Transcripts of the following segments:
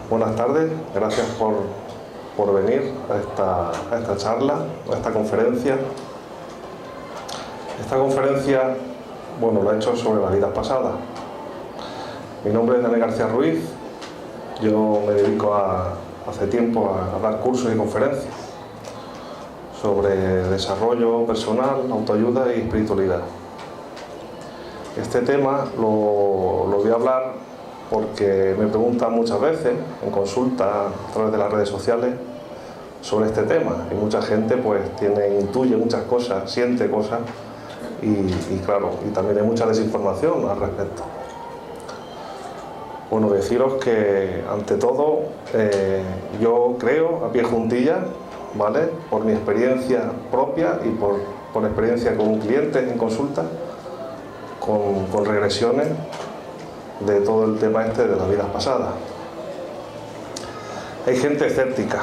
Buenas tardes, gracias por venir a esta charla, a esta conferencia. Esta conferencia, bueno, la he hecho sobre las vidas pasadas. Mi nombre es Daniel García Ruiz, yo me dedico hace tiempo a dar cursos y conferencias sobre desarrollo personal, autoayuda y espiritualidad. Este tema lo voy a hablar porque me preguntan muchas veces en consulta a través de las redes sociales sobre este tema, y mucha gente pues intuye muchas cosas, siente cosas y claro, y también hay mucha desinformación al respecto. Bueno, deciros que ante todo yo creo a pie juntilla, ¿vale?, por mi experiencia propia y por experiencia con clientes en consulta, con regresiones de todo el tema de las vidas pasadas. Hay gente escéptica,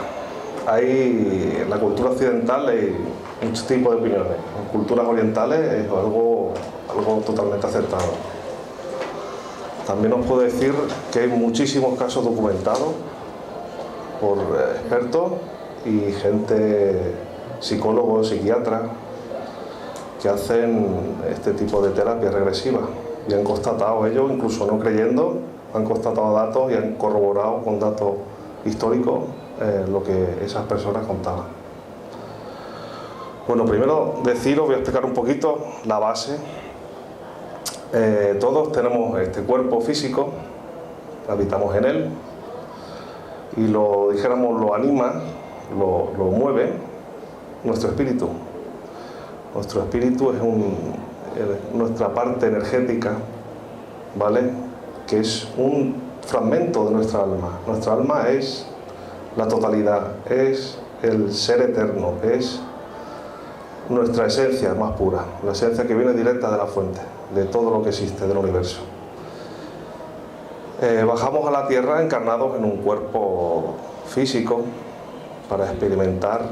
en la cultura occidental hay muchos tipos de opiniones, en culturas orientales es algo totalmente acertado. También os puedo decir que hay muchísimos casos documentados por expertos y gente, psicólogos, psiquiatras, que hacen este tipo de terapia regresiva y han constatado ellos, incluso no creyendo, han constatado datos y han corroborado con datos históricos lo que esas personas contaban. Bueno, primero voy a explicar un poquito la base. Todos tenemos este cuerpo físico, habitamos en él y lo anima, lo mueve nuestro espíritu. Nuestro espíritu es nuestra parte energética, ¿vale?, que es un fragmento de nuestra alma. Nuestra alma es la totalidad, es el ser eterno, es nuestra esencia más pura, la esencia que viene directa de la fuente, de todo lo que existe del universo. Bajamos a la tierra encarnados en un cuerpo físico para experimentar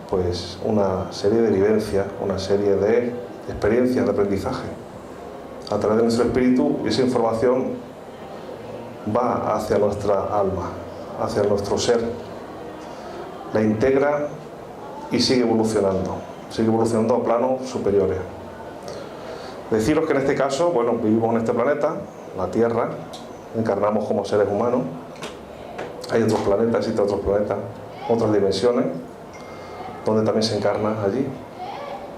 pues una serie de vivencias, una serie de experiencias de aprendizaje. A través de nuestro espíritu, esa información va hacia nuestra alma, hacia nuestro ser, la integra y sigue evolucionando a planos superiores. Deciros que en este caso, bueno, vivimos en este planeta, la Tierra, encarnamos como seres humanos. Hay otros planetas, existen otros planetas, otras dimensiones, donde también se encarna allí.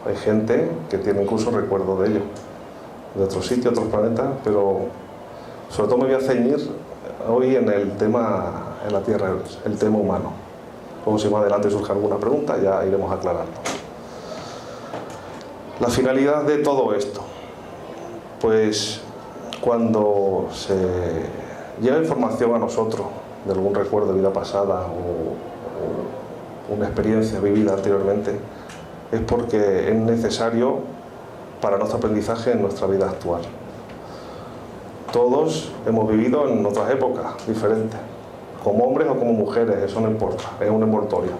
Hay gente que tiene incluso recuerdos de ello, de otros sitios, otros planetas, pero sobre todo me voy a ceñir hoy en el tema, en la Tierra, el tema humano. Luego, si más adelante surge alguna pregunta, ya iremos aclarando. La finalidad de todo esto, pues cuando se llega información a nosotros de algún recuerdo de vida pasada o una experiencia vivida anteriormente, es porque es necesario para nuestro aprendizaje en nuestra vida actual. Todos hemos vivido en otras épocas diferentes, como hombres o como mujeres, eso no importa, es un envoltorio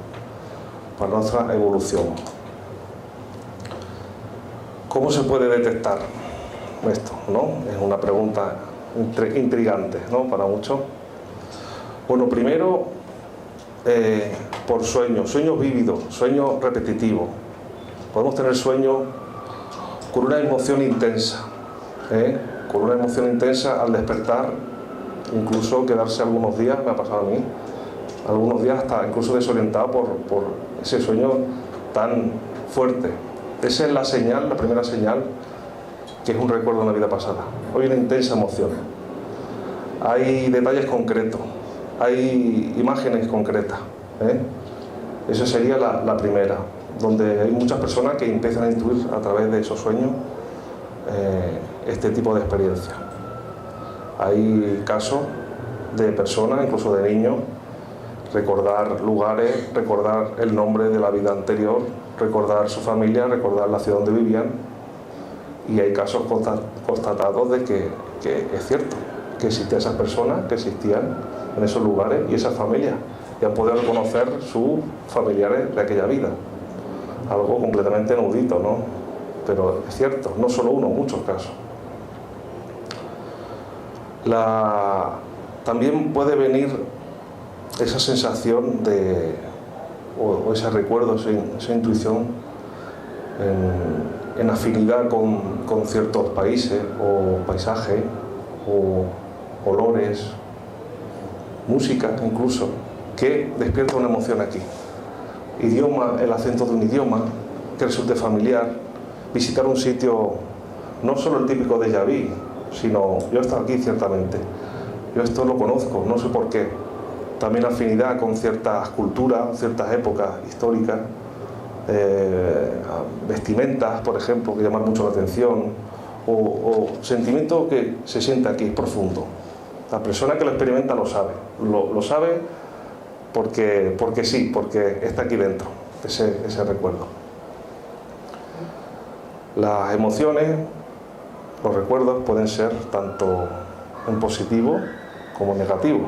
para nuestra evolución. ¿Cómo se puede detectar esto, no? Es una pregunta intrigante, ¿no?, para muchos. Bueno, primero, por sueños vívidos, sueños repetitivos. Podemos tener sueños con una emoción intensa, con una emoción intensa al despertar, incluso quedarse algunos días, me ha pasado a mí, algunos días hasta incluso desorientado por ese sueño tan fuerte. Esa es la señal, la primera señal, que es un recuerdo de una vida pasada. Hay una intensa emoción, hay detalles concretos, hay imágenes concretas, Esa sería la primera, donde hay muchas personas que empiezan a intuir a través de esos sueños este tipo de experiencia. Hay casos de personas, incluso de niños, recordar lugares, recordar el nombre de la vida anterior, recordar su familia, recordar la ciudad donde vivían, y hay casos constatados de que es cierto, que existían esas personas, que existían en esos lugares y esas familias, y han podido reconocer sus familiares de aquella vida. Algo completamente inaudito, ¿no? Pero es cierto, no solo uno, muchos casos. También puede venir esa sensación o ese recuerdo, esa intuición en afinidad con ciertos países o paisajes o olores, música incluso, que despierta una emoción aquí. Idioma, el acento de un idioma que resulte familiar, visitar un sitio, no solo el típico déjà vu, sino yo he estado aquí ciertamente, yo esto lo conozco, no sé por qué. También afinidad con ciertas culturas, ciertas épocas históricas, vestimentas, por ejemplo, que llaman mucho la atención, o sentimiento que se siente aquí profundo. La persona que lo experimenta lo sabe, lo sabe porque sí, porque está aquí dentro, ese recuerdo. Las emociones, los recuerdos pueden ser tanto en positivo como en negativo.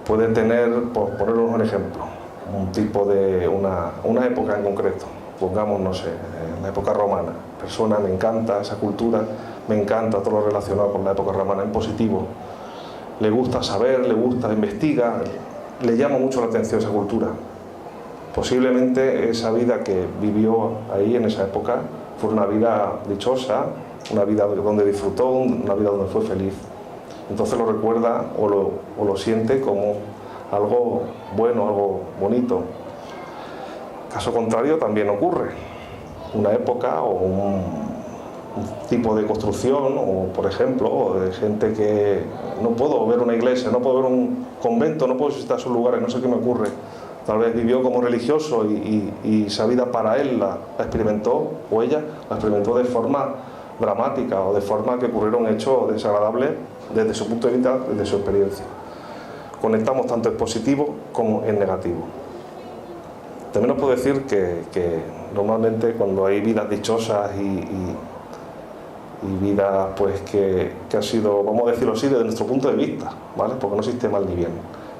Puede tener, por poneros un ejemplo, un tipo de una época en concreto, pongamos, no sé, en la época romana. Persona, me encanta esa cultura, me encanta todo lo relacionado con la época romana en positivo. Le gusta saber, le gusta investigar, le llama mucho la atención esa cultura. Posiblemente esa vida que vivió ahí en esa época fue una vida dichosa, una vida donde disfrutó, una vida donde fue feliz. Entonces lo recuerda o lo siente como algo bueno, algo bonito. Caso contrario también ocurre. Una época o un tipo de construcción, o por ejemplo, de gente que no puedo ver una iglesia, no puedo ver un convento, no puedo visitar sus lugares, no sé qué me ocurre. Tal vez vivió como religioso y esa vida para él la experimentó, o ella la experimentó de forma dramática o de forma que ocurrieron hechos desagradables desde su punto de vista, desde su experiencia. Conectamos tanto en positivo como en negativo. También os puedo decir que normalmente cuando hay vidas dichosas y vidas pues que han sido, vamos a decirlo así, desde nuestro punto de vista, ¿vale? Porque no existe mal ni bien,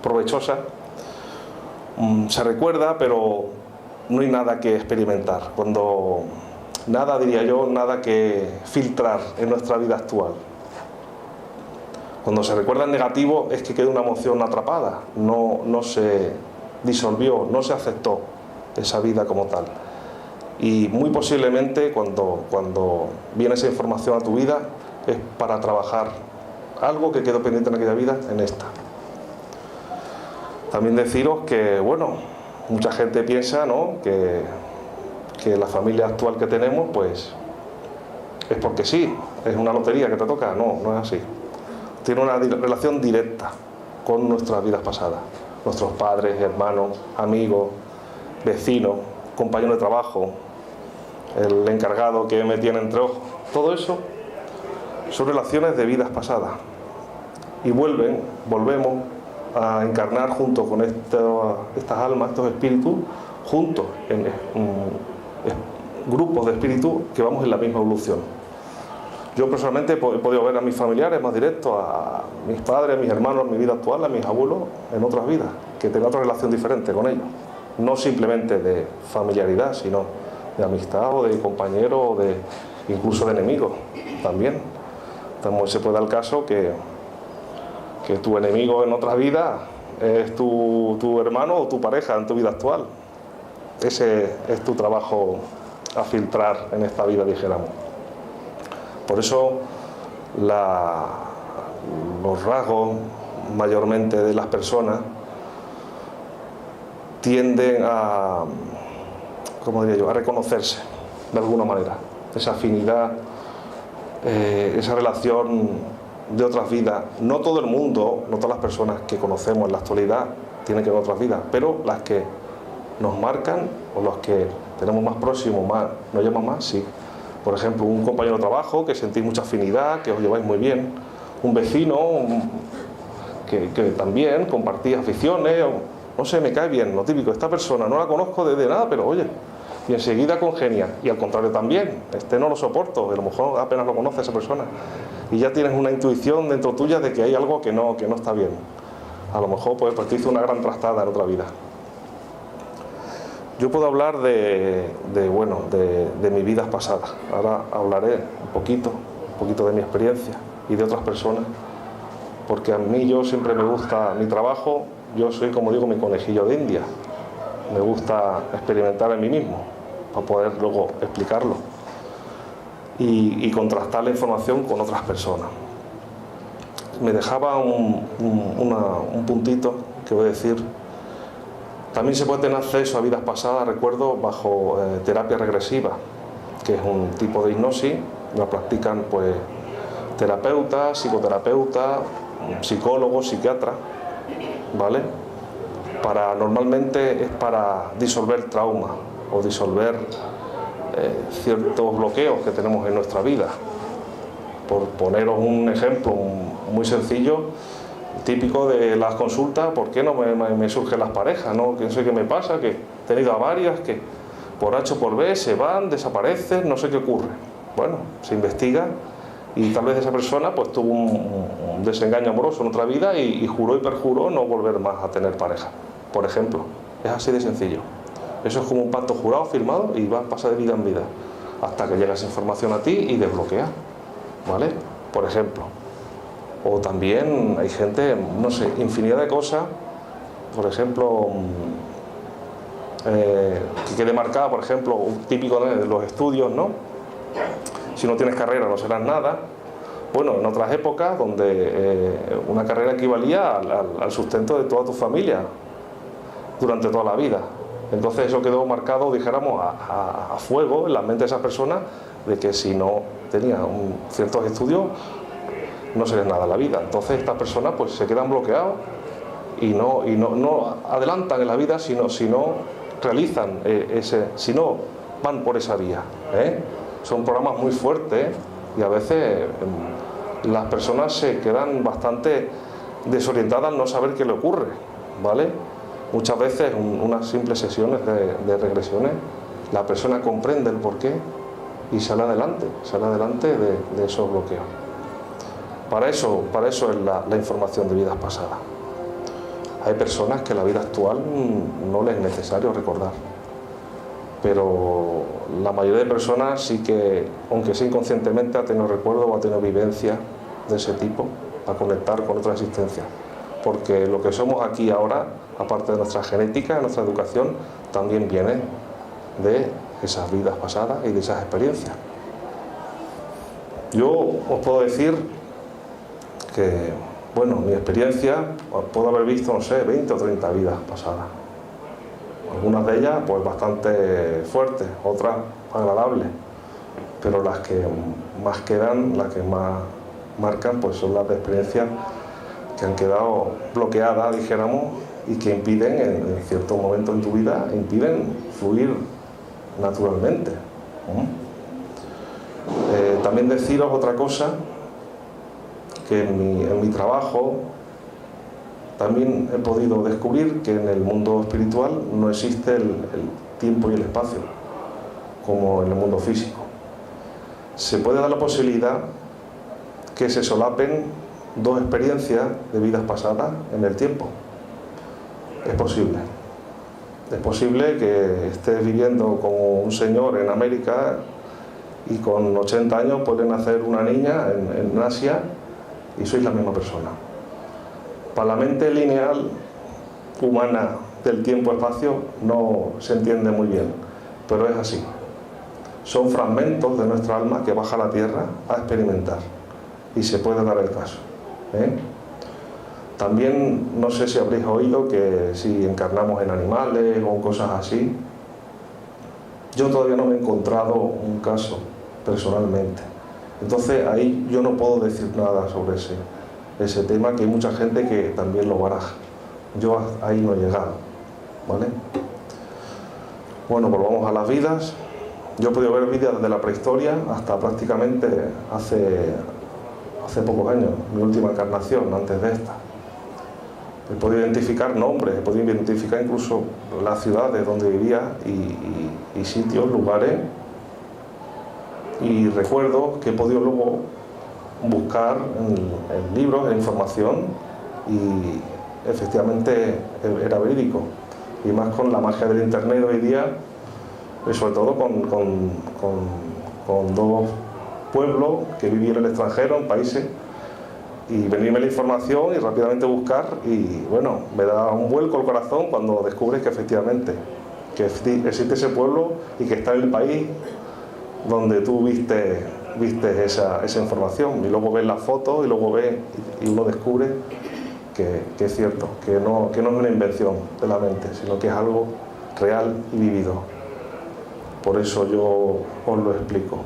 provechosa, se recuerda, pero no hay nada que experimentar. Nada, diría yo, nada que filtrar en nuestra vida actual. Cuando se recuerda en negativo es que queda una emoción atrapada, no se disolvió, no se aceptó esa vida como tal. Y muy posiblemente cuando viene esa información a tu vida es para trabajar algo que quedó pendiente en aquella vida en esta. También deciros que, bueno, mucha gente piensa, ¿no?, que la familia actual que tenemos pues es porque sí, es una lotería que te toca. No es así. Tiene una relación directa con nuestras vidas pasadas. Nuestros padres, hermanos, amigos, vecinos, compañeros de trabajo, el encargado que me tiene entre ojos, todo eso son relaciones de vidas pasadas y volvemos a encarnar junto con estas almas, estos espíritus, juntos en grupos de espíritus que vamos en la misma evolución. Yo personalmente he podido ver a mis familiares más directos, a mis padres, a mis hermanos en mi vida actual, a mis abuelos en otras vidas, que tengo otra relación diferente con ellos, no simplemente de familiaridad, sino de amistad o de compañeros o incluso de enemigos también. Entonces se puede dar el caso que tu enemigo en otra vida es tu hermano o tu pareja en tu vida actual. Ese es tu trabajo a filtrar en esta vida, dijéramos. Por eso los rasgos mayormente de las personas tienden a, ¿cómo diría yo?, a reconocerse de alguna manera. Esa afinidad, esa relación de otras vidas. No todo el mundo, no todas las personas que conocemos en la actualidad tienen que ver otras vidas, pero las que nos marcan o los que tenemos más próximos, nos llaman más, sí. Por ejemplo, un compañero de trabajo que sentís mucha afinidad, que os lleváis muy bien, un vecino que también compartís aficiones, no sé, me cae bien, lo típico, esta persona no la conozco desde nada, pero oye, y enseguida congenia. Y al contrario también, no lo soporto, a lo mejor apenas lo conoce esa persona, y ya tienes una intuición dentro tuya de que hay algo que no está bien. A lo mejor pues te hizo una gran trastada en otra vida. Yo puedo hablar de mis vidas pasadas. Ahora hablaré un poquito de mi experiencia y de otras personas, porque a mí siempre me gusta mi trabajo, yo soy, como digo, mi conejillo de India. Me gusta experimentar en mí mismo para poder luego explicarlo y contrastar la información con otras personas. Me dejaba un puntito que voy a decir. También se puede tener acceso a vidas pasadas, recuerdo, bajo terapia regresiva, que es un tipo de hipnosis. La practican pues terapeutas, psicoterapeutas, psicólogos, psiquiatras, ¿vale? Normalmente es para disolver traumas o disolver ciertos bloqueos que tenemos en nuestra vida. Por poneros un ejemplo muy sencillo, típico de las consultas: ¿por qué no me surgen las parejas? ¿No? ¿Qué sé qué me pasa? Que he tenido a varias que por H o por B se van, desaparecen, no sé qué ocurre. Bueno, se investiga y tal vez esa persona pues tuvo un desengaño amoroso en otra vida y juró y perjuró no volver más a tener pareja, por ejemplo. Es así de sencillo. Eso es como un pacto jurado, firmado, y pasa de vida en vida hasta que llega esa información a ti y desbloquea, ¿vale? Por ejemplo. O también hay gente, no sé, infinidad de cosas, por ejemplo, que quede marcada, por ejemplo, un típico de los estudios, ¿no? Si no tienes carrera no serás nada. Bueno, en otras épocas donde una carrera equivalía al sustento de toda tu familia durante toda la vida. Entonces eso quedó marcado, dijéramos, a fuego en la mente de esas personas, de que si no tenías ciertos estudios no serías nada en la vida. Entonces estas personas pues se quedan bloqueados y no adelantan en la vida si no realizan si no van por esa vía, ¿eh? Son programas muy fuertes y a veces las personas se quedan bastante desorientadas al no saber qué le ocurre, ¿vale? Muchas veces unas simples sesiones de regresiones, la persona comprende el porqué y sale adelante de esos bloqueos. Para eso es la información de vidas pasadas. Hay personas que la vida actual no les es necesario recordar, pero la mayoría de personas sí que, aunque sea inconscientemente, ha tenido recuerdos o ha tenido vivencias de ese tipo para conectar con otra existencia. Porque lo que somos aquí ahora, aparte de nuestra genética, de nuestra educación, también viene de esas vidas pasadas y de esas experiencias. Yo os puedo decir que, bueno, mi experiencia, puedo haber visto, no sé, 20 o 30 vidas pasadas. Algunas de ellas pues bastante fuertes, otras agradables, pero las que más quedan, las que más marcan, pues son las de experiencias que han quedado bloqueadas, dijéramos, y que impiden, en ciertos momentos en tu vida, impiden fluir naturalmente. También deciros otra cosa, que en mi trabajo también he podido descubrir que en el mundo espiritual no existe el tiempo y el espacio, como en el mundo físico. Se puede dar la posibilidad que se solapen dos experiencias de vidas pasadas en el tiempo. Es posible. Es posible que estés viviendo como un señor en América y con 80 años puede nacer una niña en Asia y sois la misma persona. Para la mente lineal humana del tiempo-espacio no se entiende muy bien, pero es así. Son fragmentos de nuestra alma que baja a la tierra a experimentar y se puede dar el caso, ¿eh? También no sé si habréis oído que si encarnamos en animales o cosas así. Yo todavía no me he encontrado un caso personalmente. Entonces ahí yo no puedo decir nada sobre ese tema, que hay mucha gente que también lo baraja. Yo ahí no he llegado, ¿vale? Bueno, volvamos a las vidas. Yo he podido ver vidas desde la prehistoria hasta prácticamente hace pocos años, mi última encarnación, antes de esta. He podido identificar nombres, he podido identificar incluso las ciudades donde vivía y sitios, lugares y recuerdos que he podido luego buscar en libros, en información, y efectivamente era verídico. Y más con la magia del internet hoy día, y sobre todo con dos pueblos que vivían en el extranjero, en países y venirme la información y rápidamente buscar, y bueno, me da un vuelco el corazón cuando descubres que efectivamente que existe ese pueblo y que está en el país donde tú viste esa información, y luego ves las fotos y luego ves y uno descubre que es cierto, que no es una invención de la mente, sino que es algo real y vivido. Por eso yo os lo explico.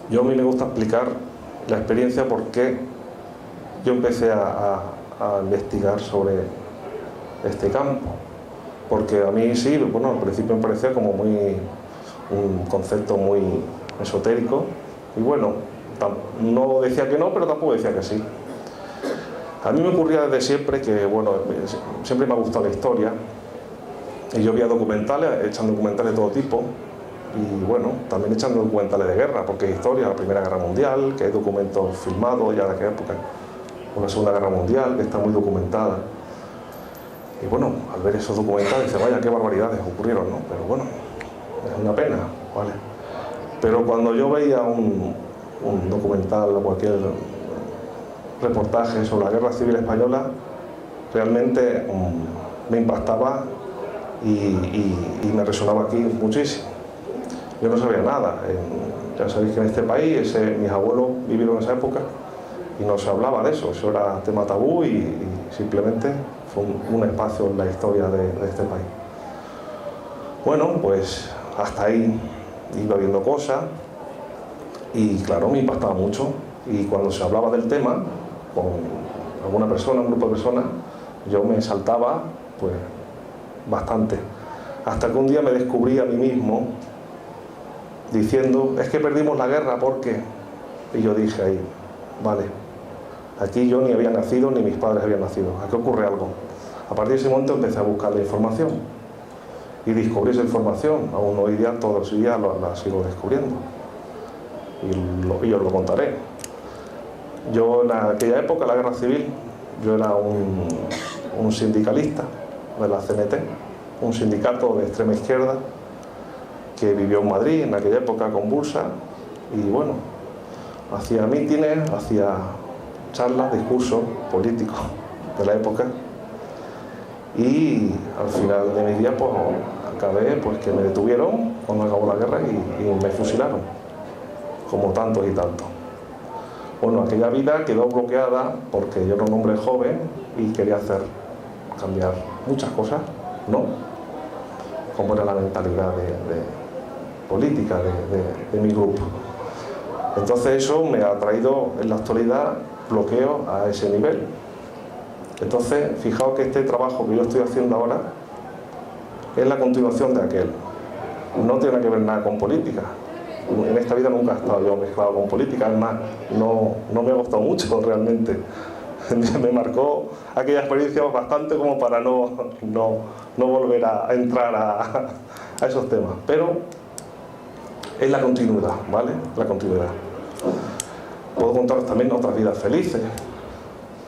A mí me gusta explicar la experiencia porque yo empecé a investigar sobre este campo, porque a mí sí, bueno, al principio me parecía como un concepto muy esotérico, y bueno, no decía que no, pero tampoco decía que sí. A mí me ocurría desde siempre que, bueno, siempre me ha gustado la historia, y yo veía documentales, echan documentales de todo tipo, y bueno, también echan documentales de guerra, porque hay historia de la Primera Guerra Mundial, que hay documentos filmados ya de aquella época, o la Segunda Guerra Mundial, que está muy documentada. Y bueno, al ver esos documentales, dice, vaya, qué barbaridades ocurrieron, ¿no? Pero bueno, es una pena, ¿vale? Pero cuando yo veía un documental o cualquier reportaje sobre la Guerra Civil Española, realmente me impactaba y me resonaba aquí muchísimo. Yo no sabía nada. Ya sabéis que en este país mis abuelos vivieron en esa época y no se hablaba de eso. Eso era tema tabú y simplemente fue un espacio en la historia de este país. Bueno, pues hasta ahí iba viendo cosas y claro, me impactaba mucho. Y cuando se hablaba del tema con alguna persona, un grupo de personas, yo me saltaba pues bastante. Hasta que un día me descubrí a mí mismo diciendo, es que perdimos la guerra porque... Y yo dije ahí, vale, aquí yo ni había nacido ni mis padres habían nacido, aquí ocurre algo. A partir de ese momento empecé a buscar la información y descubrí esa información. Aún hoy día, todos los días la sigo descubriendo y os lo contaré. Yo en aquella época, la guerra civil, yo era un sindicalista de la CNT, un sindicato de extrema izquierda que vivió en Madrid en aquella época convulsa, y bueno, hacía mítines, hacía charlas, discursos políticos de la época, y al final de mis días pues acabé pues que me detuvieron cuando acabó la guerra y me fusilaron, como tantos y tantos. Bueno, aquella vida quedó bloqueada porque yo era un hombre joven y quería cambiar muchas cosas, ¿no? Como era la mentalidad política de mi grupo. Entonces eso me ha traído en la actualidad bloqueo a ese nivel. Entonces, fijaos que este trabajo que yo estoy haciendo ahora es la continuación de aquel. No tiene que ver nada con política. En esta vida nunca he estado yo mezclado con política, además no me ha gustado mucho realmente. Me marcó aquella experiencia bastante como para no volver a entrar a esos temas. Pero es la continuidad, ¿vale? La continuidad. Puedo contaros también otras vidas felices,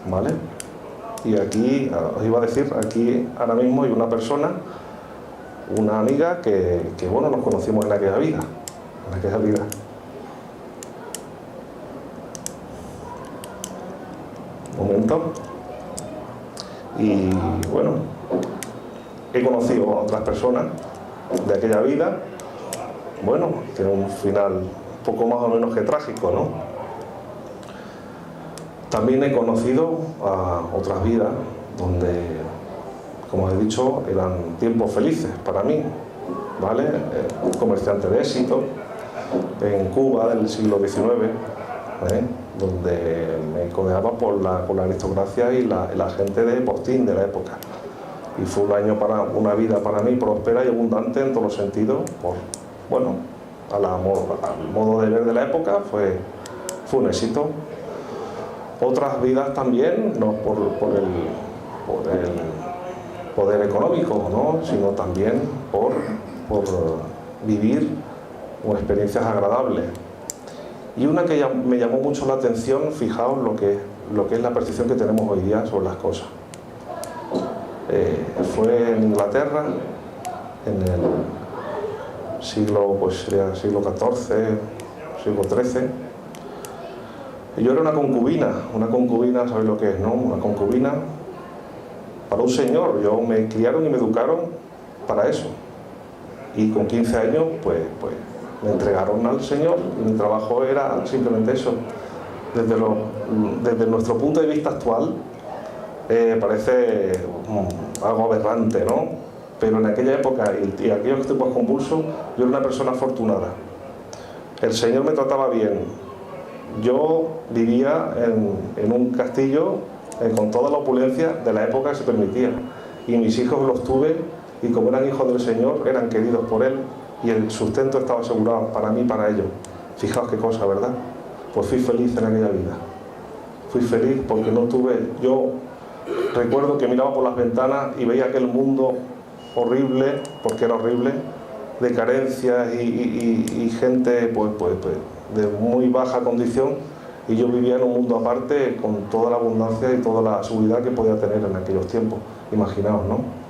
¿vale? Y aquí, os iba a decir, aquí ahora mismo hay una persona, una amiga que bueno, nos conocimos en aquella vida. Un momento. Y bueno, he conocido a otras personas de aquella vida, bueno, tiene un final un poco más o menos que trágico, ¿no? También he conocido a otras vidas donde, como os he dicho, eran tiempos felices para mí, ¿vale? Un comerciante de éxito en Cuba del siglo XIX, donde me codeaba por la aristocracia y la gente de postín de la época. Y fue una vida para mí próspera y abundante en todos los sentidos, bueno, al modo de ver de la época fue un éxito. Otras vidas también, no por el poder económico, ¿no? Sino también por vivir experiencias agradables. Y una que me llamó mucho la atención, fijaos lo que es la percepción que tenemos hoy día sobre las cosas. Fue en Inglaterra, en el siglo, pues sería el siglo XIV, siglo XIII, Yo era una concubina, ¿sabéis lo que es, no? Una concubina para un señor. Me criaron y me educaron para eso. Y con 15 años, pues me entregaron al Señor y mi trabajo era simplemente eso. Desde nuestro punto de vista actual, parece algo aberrante, ¿no? Pero en aquella época y aquellos tiempos convulsos, yo era una persona afortunada. El Señor me trataba bien. Yo vivía en un castillo con toda la opulencia de la época que se permitía. Y mis hijos los tuve, y como eran hijos del Señor, eran queridos por Él, y el sustento estaba asegurado para mí y para ellos. Fijaos qué cosa, ¿verdad? Pues fui feliz en aquella vida. Fui feliz porque no tuve... Yo recuerdo que miraba por las ventanas y veía aquel mundo horrible, porque era horrible, de carencias y gente pues de muy baja condición, y yo vivía en un mundo aparte con toda la abundancia y toda la seguridad que podía tener en aquellos tiempos. Imaginaos, ¿no?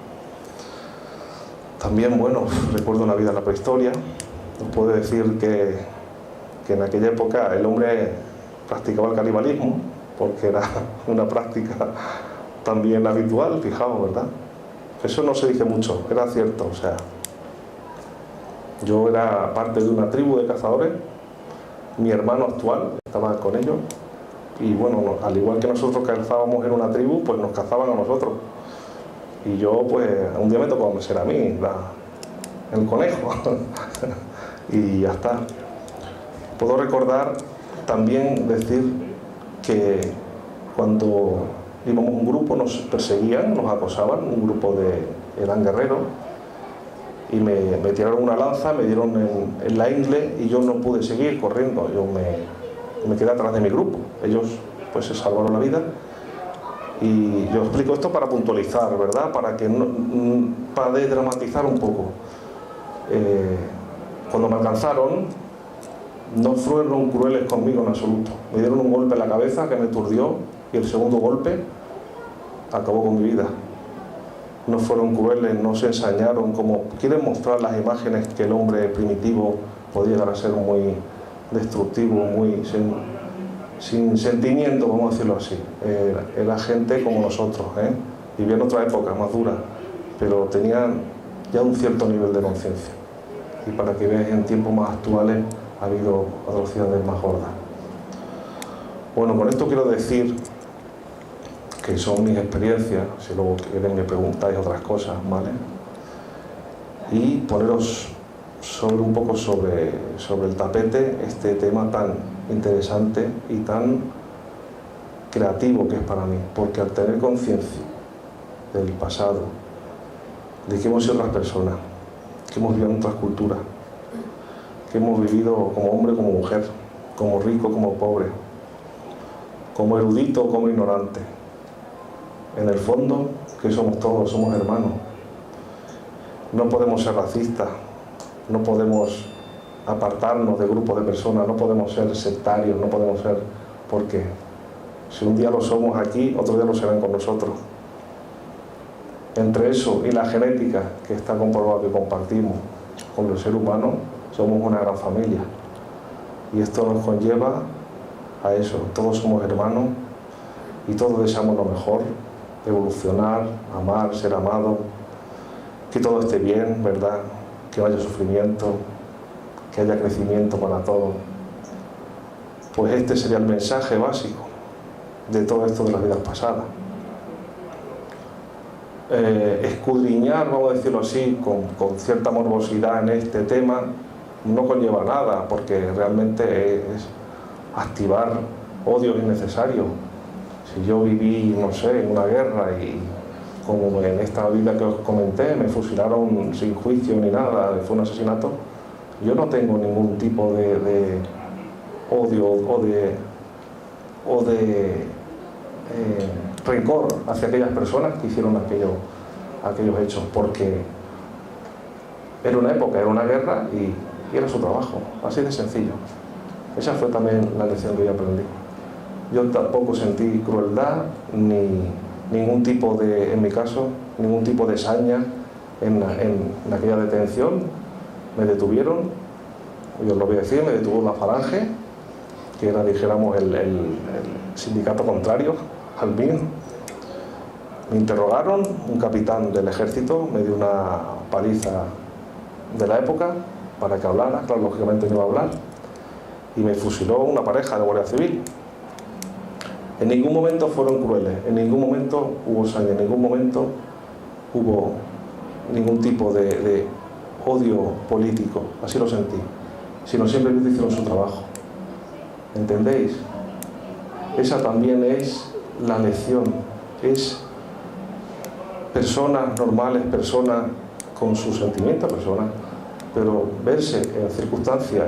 También, bueno, recuerdo la vida en la prehistoria. Os puedo decir que en aquella época el hombre practicaba el canibalismo, porque era una práctica también habitual, fijaos, ¿verdad? Eso no se dice mucho, era cierto. O sea, yo era parte de una tribu de cazadores, mi hermano actual estaba con ellos, y bueno, al igual que nosotros cazábamos en una tribu, pues nos cazaban a nosotros. Y yo, pues, un día me tocó ser a mí el conejo y ya está. Puedo recordar también decir que cuando íbamos un grupo nos perseguían, nos acosaban, un grupo eran guerreros, y me tiraron una lanza, me dieron en la ingle, y yo no pude seguir corriendo. Yo me quedé atrás de mi grupo. Ellos pues se salvaron la vida. Y yo explico esto para puntualizar, ¿verdad? Para desdramatizar un poco. Cuando me alcanzaron, no fueron crueles conmigo en absoluto. Me dieron un golpe en la cabeza que me aturdió, y el segundo golpe acabó con mi vida. No fueron crueles, no se ensañaron, como quieren mostrar las imágenes, que el hombre primitivo podía llegar a ser muy destructivo, muy sin sentimiento, vamos a decirlo así. Era gente como nosotros, vivían otra época más dura, pero tenían ya un cierto nivel de conciencia. Y para que veáis, en tiempos más actuales ha habido atrocidades más gordas. Bueno, con esto quiero decir que son mis experiencias, si luego quieren me preguntáis otras cosas, ¿vale? Y poneros un poco sobre el tapete este tema tan interesante y tan creativo que es para mí, porque al tener conciencia del pasado, de que hemos sido otras personas, que hemos vivido en otras culturas, que hemos vivido como hombre, como mujer, como rico, como pobre, como erudito, como ignorante, en el fondo, que somos todos, somos hermanos. No podemos ser racistas, no podemos apartarnos de grupos de personas, no podemos ser sectarios, no podemos ser, porque si un día lo somos aquí, otro día lo serán con nosotros. Entre eso y la genética, que está comprobado que compartimos con el ser humano, somos una gran familia. Y esto nos conlleva a eso, todos somos hermanos y todos deseamos lo mejor, evolucionar, amar, ser amados, que todo esté bien, ¿verdad? Que no haya sufrimiento, que haya crecimiento para todos. Pues este sería el mensaje básico de todo esto de las vidas pasadas. Escudriñar, vamos a decirlo así, con cierta morbosidad en este tema no conlleva nada, porque realmente es activar odios innecesarios. Si yo viví, no sé, en una guerra, y como en esta vida que os comenté, me fusilaron sin juicio ni nada, fue un asesinato, yo no tengo ningún tipo de odio o de rencor hacia aquellas personas que hicieron aquellos hechos, porque era una época, era una guerra y era su trabajo, así de sencillo. Esa fue también la lección que yo aprendí. Yo tampoco sentí crueldad, ni ningún tipo de, en mi caso, ningún tipo de saña en aquella detención. Me detuvieron, yo os lo voy a decir, me detuvo la falange, que era, dijéramos, el sindicato contrario al mío. Me interrogaron, un capitán del ejército me dio una paliza de la época para que hablara, claro, lógicamente no iba a hablar, y me fusiló una pareja de Guardia Civil. En ningún momento fueron crueles, en ningún momento hubo sangre, en ningún momento hubo ningún tipo de odio político, así lo sentí, sino simplemente hicieron su trabajo. ¿Entendéis? Esa también es la lección, es personas normales, personas con sus sentimientos, personas, pero verse en circunstancias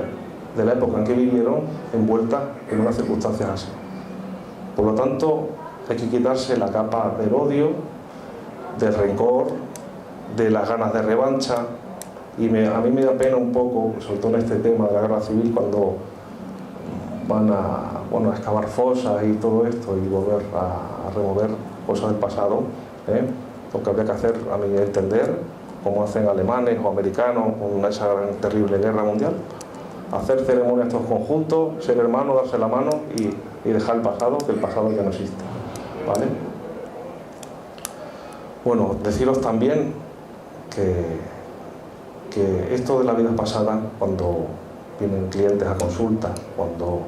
de la época en que vivieron envueltas en unas circunstancias así. Por lo tanto, hay que quitarse la capa del odio, del rencor, de las ganas de revancha, y a mí me da pena un poco, sobre todo en este tema de la guerra civil, cuando van a excavar fosas y todo esto y volver a remover cosas del pasado, lo que habría que hacer, a mi entender, como hacen alemanes o americanos con esa terrible guerra mundial, hacer ceremonias todos conjuntos, ser hermanos, darse la mano y dejar el pasado, que el pasado ya no existe, ¿vale? Bueno, deciros también que esto de la vida pasada, cuando vienen clientes a consulta, cuando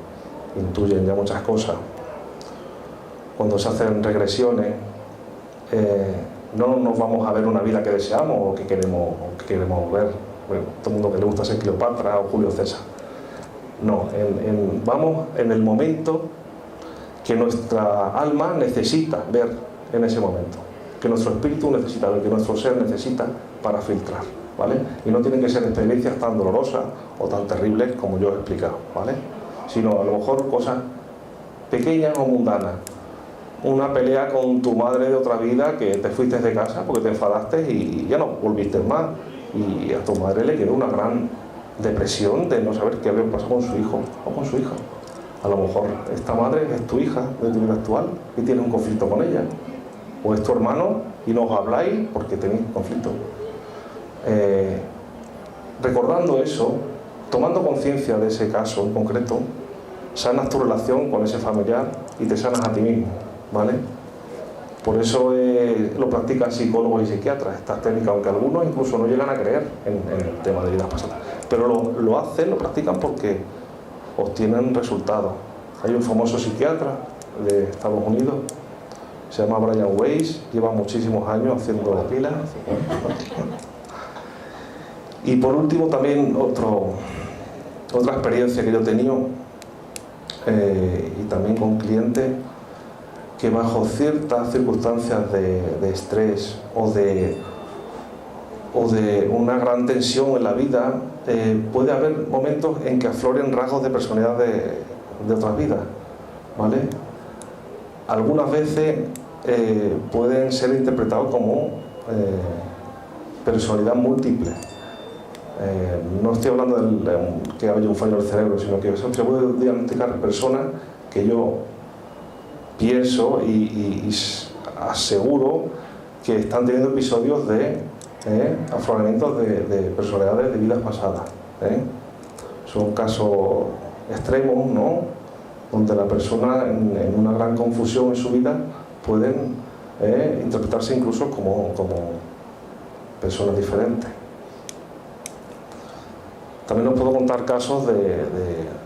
intuyen ya muchas cosas, cuando se hacen regresiones, no nos vamos a ver una vida que deseamos o que queremos ver. Bueno, todo el mundo que le gusta ser Cleopatra o Julio César. No, vamos en el momento que nuestra alma necesita ver en ese momento, que nuestro espíritu necesita ver, que nuestro ser necesita para filtrar, ¿vale? Y no tienen que ser experiencias tan dolorosas o tan terribles como yo he explicado, ¿vale? Sino a lo mejor cosas pequeñas o mundanas. Una pelea con tu madre de otra vida, que te fuiste de casa porque te enfadaste y ya no volviste más, y a tu madre le quedó una gran depresión de no saber qué había pasado con su hijo o con su hija. A lo mejor esta madre es tu hija de tu vida actual y tienes un conflicto con ella, o es tu hermano y no os habláis porque tenéis conflicto. Recordando eso, tomando conciencia de ese caso en concreto, sanas tu relación con ese familiar y te sanas a ti mismo, ¿vale? Por eso lo practican psicólogos y psiquiatras, estas técnicas, aunque algunos incluso no llegan a creer en el tema de vidas pasadas, pero lo hacen, lo practican porque obtienen resultados. Hay un famoso psiquiatra de Estados Unidos, se llama Brian Weiss, lleva muchísimos años haciendo pilas. Y por último también otra experiencia que yo he tenido, y también con clientes, que bajo ciertas circunstancias de estrés o de una gran tensión en la vida, puede haber momentos en que afloren rasgos de personalidad de otras vidas, ¿vale? Algunas veces pueden ser interpretados como personalidad múltiple. No estoy hablando de que haya un fallo del cerebro, sino que se puede diagnosticar personas que yo pienso y aseguro que están teniendo episodios de afloramientos de personalidades de vidas pasadas. Son casos extremos, ¿no?, donde la persona en una gran confusión en su vida pueden interpretarse incluso como personas diferentes. También os puedo contar casos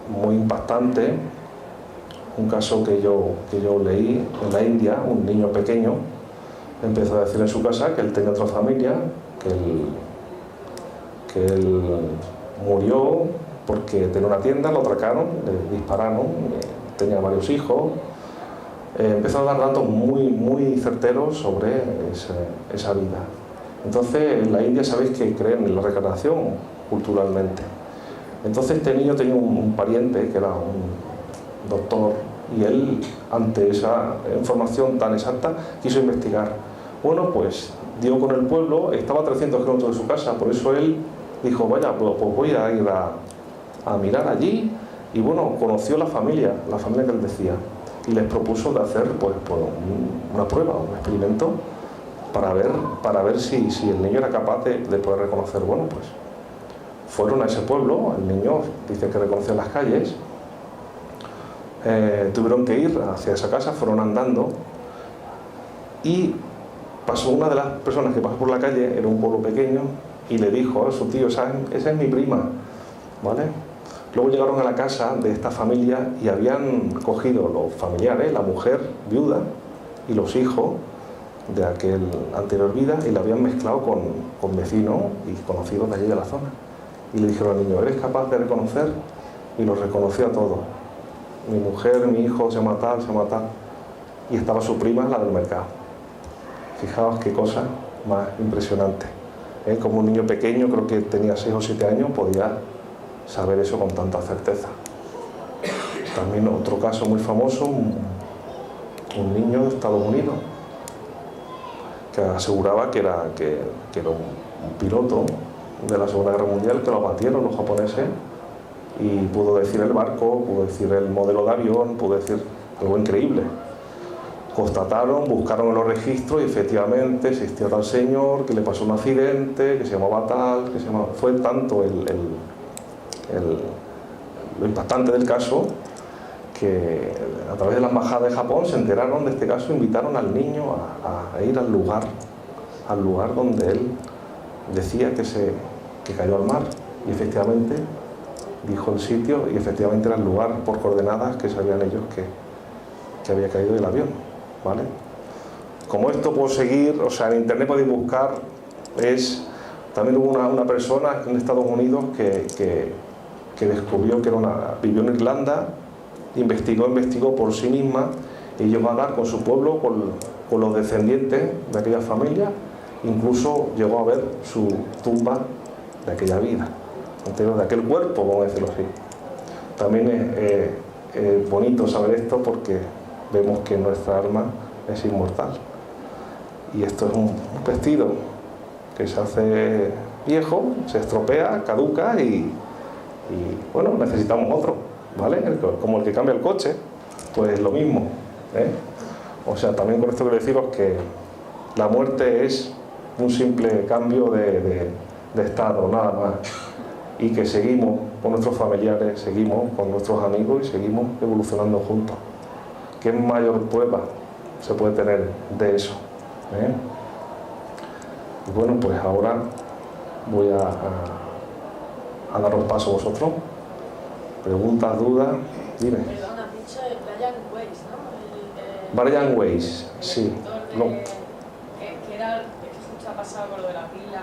muy impactantes. Un caso que yo leí en la India, un niño pequeño empezó a decir en su casa que él tenía otra familia, que él murió porque tenía una tienda, lo atracaron, le dispararon, tenía varios hijos. Empezó a dar datos muy certeros sobre esa vida. Entonces, en la India sabéis que creen en la reencarnación culturalmente. Entonces este niño tenía un pariente que era un doctor, y él, ante esa información tan exacta, quiso investigar. Bueno, pues dio con el pueblo, estaba a 300 kilómetros de su casa, por eso él dijo, vaya, pues voy a ir a mirar allí, y bueno, conoció la familia que él decía, y les propuso de hacer pues una prueba, un experimento, para ver si el niño era capaz de poder reconocer. Bueno, pues fueron a ese pueblo, el niño dice que reconoció las calles, tuvieron que ir hacia esa casa, fueron andando y pasó una de las personas que pasó por la calle, era un pueblo pequeño, y le dijo a su tío, esa es mi prima, ¿vale? Luego llegaron a la casa de esta familia y habían cogido los familiares, la mujer viuda y los hijos de aquel anterior vida, y la habían mezclado con vecinos y conocidos de allí de la zona. Y le dijeron al niño, ¿eres capaz de reconocer? Y los reconoció a todos. Mi mujer, mi hijo, se llama tal, se llama tal. Y estaba su prima, la del mercado. Fijaos qué cosa más impresionante. Como un niño pequeño, creo que tenía 6 o 7 años, podía saber eso con tanta certeza. También otro caso muy famoso, un niño de Estados Unidos, que aseguraba que era un piloto de la Segunda Guerra Mundial, que lo abatieron los japoneses, y pudo decir el barco, pudo decir el modelo de avión, pudo decir algo increíble. Constataron, buscaron en los registros y efectivamente existía tal señor, que le pasó un accidente, que se llamaba tal, que se llamaba... Fue tanto lo impactante del caso que a través de la embajada de Japón se enteraron de este caso, invitaron al niño a ir al lugar donde él decía que cayó al mar, y efectivamente dijo el sitio y efectivamente era el lugar por coordenadas que sabían ellos que había caído el avión, ¿vale? Como esto puedo seguir, o sea, en internet podéis buscar, también hubo una persona en Estados Unidos que descubrió que vivió en Irlanda, investigó por sí misma, y llegó a dar con su pueblo, con los descendientes de aquella familia, incluso llegó a ver su tumba de aquella vida, entero de aquel cuerpo, vamos a decirlo así. También es bonito saber esto porque vemos que nuestra alma es inmortal. Y esto es un vestido que se hace viejo, se estropea, caduca y bueno, necesitamos otro, ¿vale? Como el que cambia el coche, pues lo mismo, ¿eh? O sea, también con esto quiero deciros que la muerte es un simple cambio de estado, nada más. Y que seguimos con nuestros familiares, seguimos con nuestros amigos y seguimos evolucionando juntos. ¿Qué mayor prueba se puede tener de eso? Y bueno, pues ahora voy a daros paso a vosotros. Preguntas, dudas, dime. Perdón, has dicho Brian Weiss, ¿no? Brian Weiss, sí. Que era el que justo ha pasado con lo de la pila,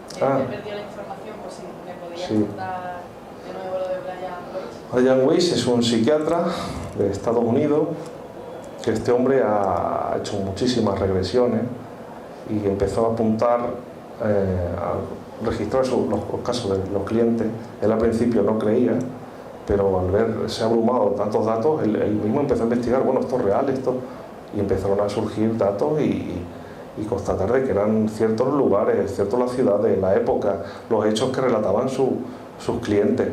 que perdió la información, pues si me podías contar de nuevo lo de Brian Weiss. Brian Weiss es un psiquiatra de Estados Unidos, que este hombre ha hecho muchísimas regresiones y empezó a apuntar, a registrar los casos de los clientes. Él al principio no creía, pero al verse abrumado de tantos datos, él mismo empezó a investigar, bueno, esto es real, y empezaron a surgir datos y constatar de que eran ciertos los lugares, ciertas las ciudades, la época, los hechos que relataban sus clientes.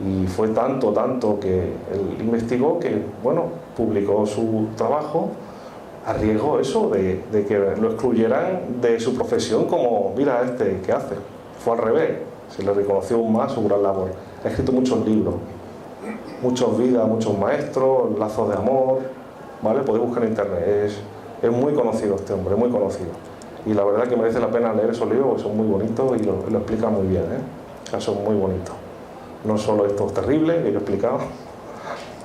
Y fue tanto que él investigó que, bueno, publicó su trabajo, arriesgó eso de que lo excluyeran de su profesión como, mira ¿qué hace? Fue al revés, se le reconoció aún más su gran labor. Ha escrito muchos libros, muchas vidas, muchos maestros, lazos de amor, ¿vale? Podéis buscar en internet, es muy conocido este hombre, muy conocido. Y la verdad que merece la pena leer esos libros porque son muy bonitos y lo explica muy bien, Casos muy bonitos. No solo estos terribles que yo he explicado,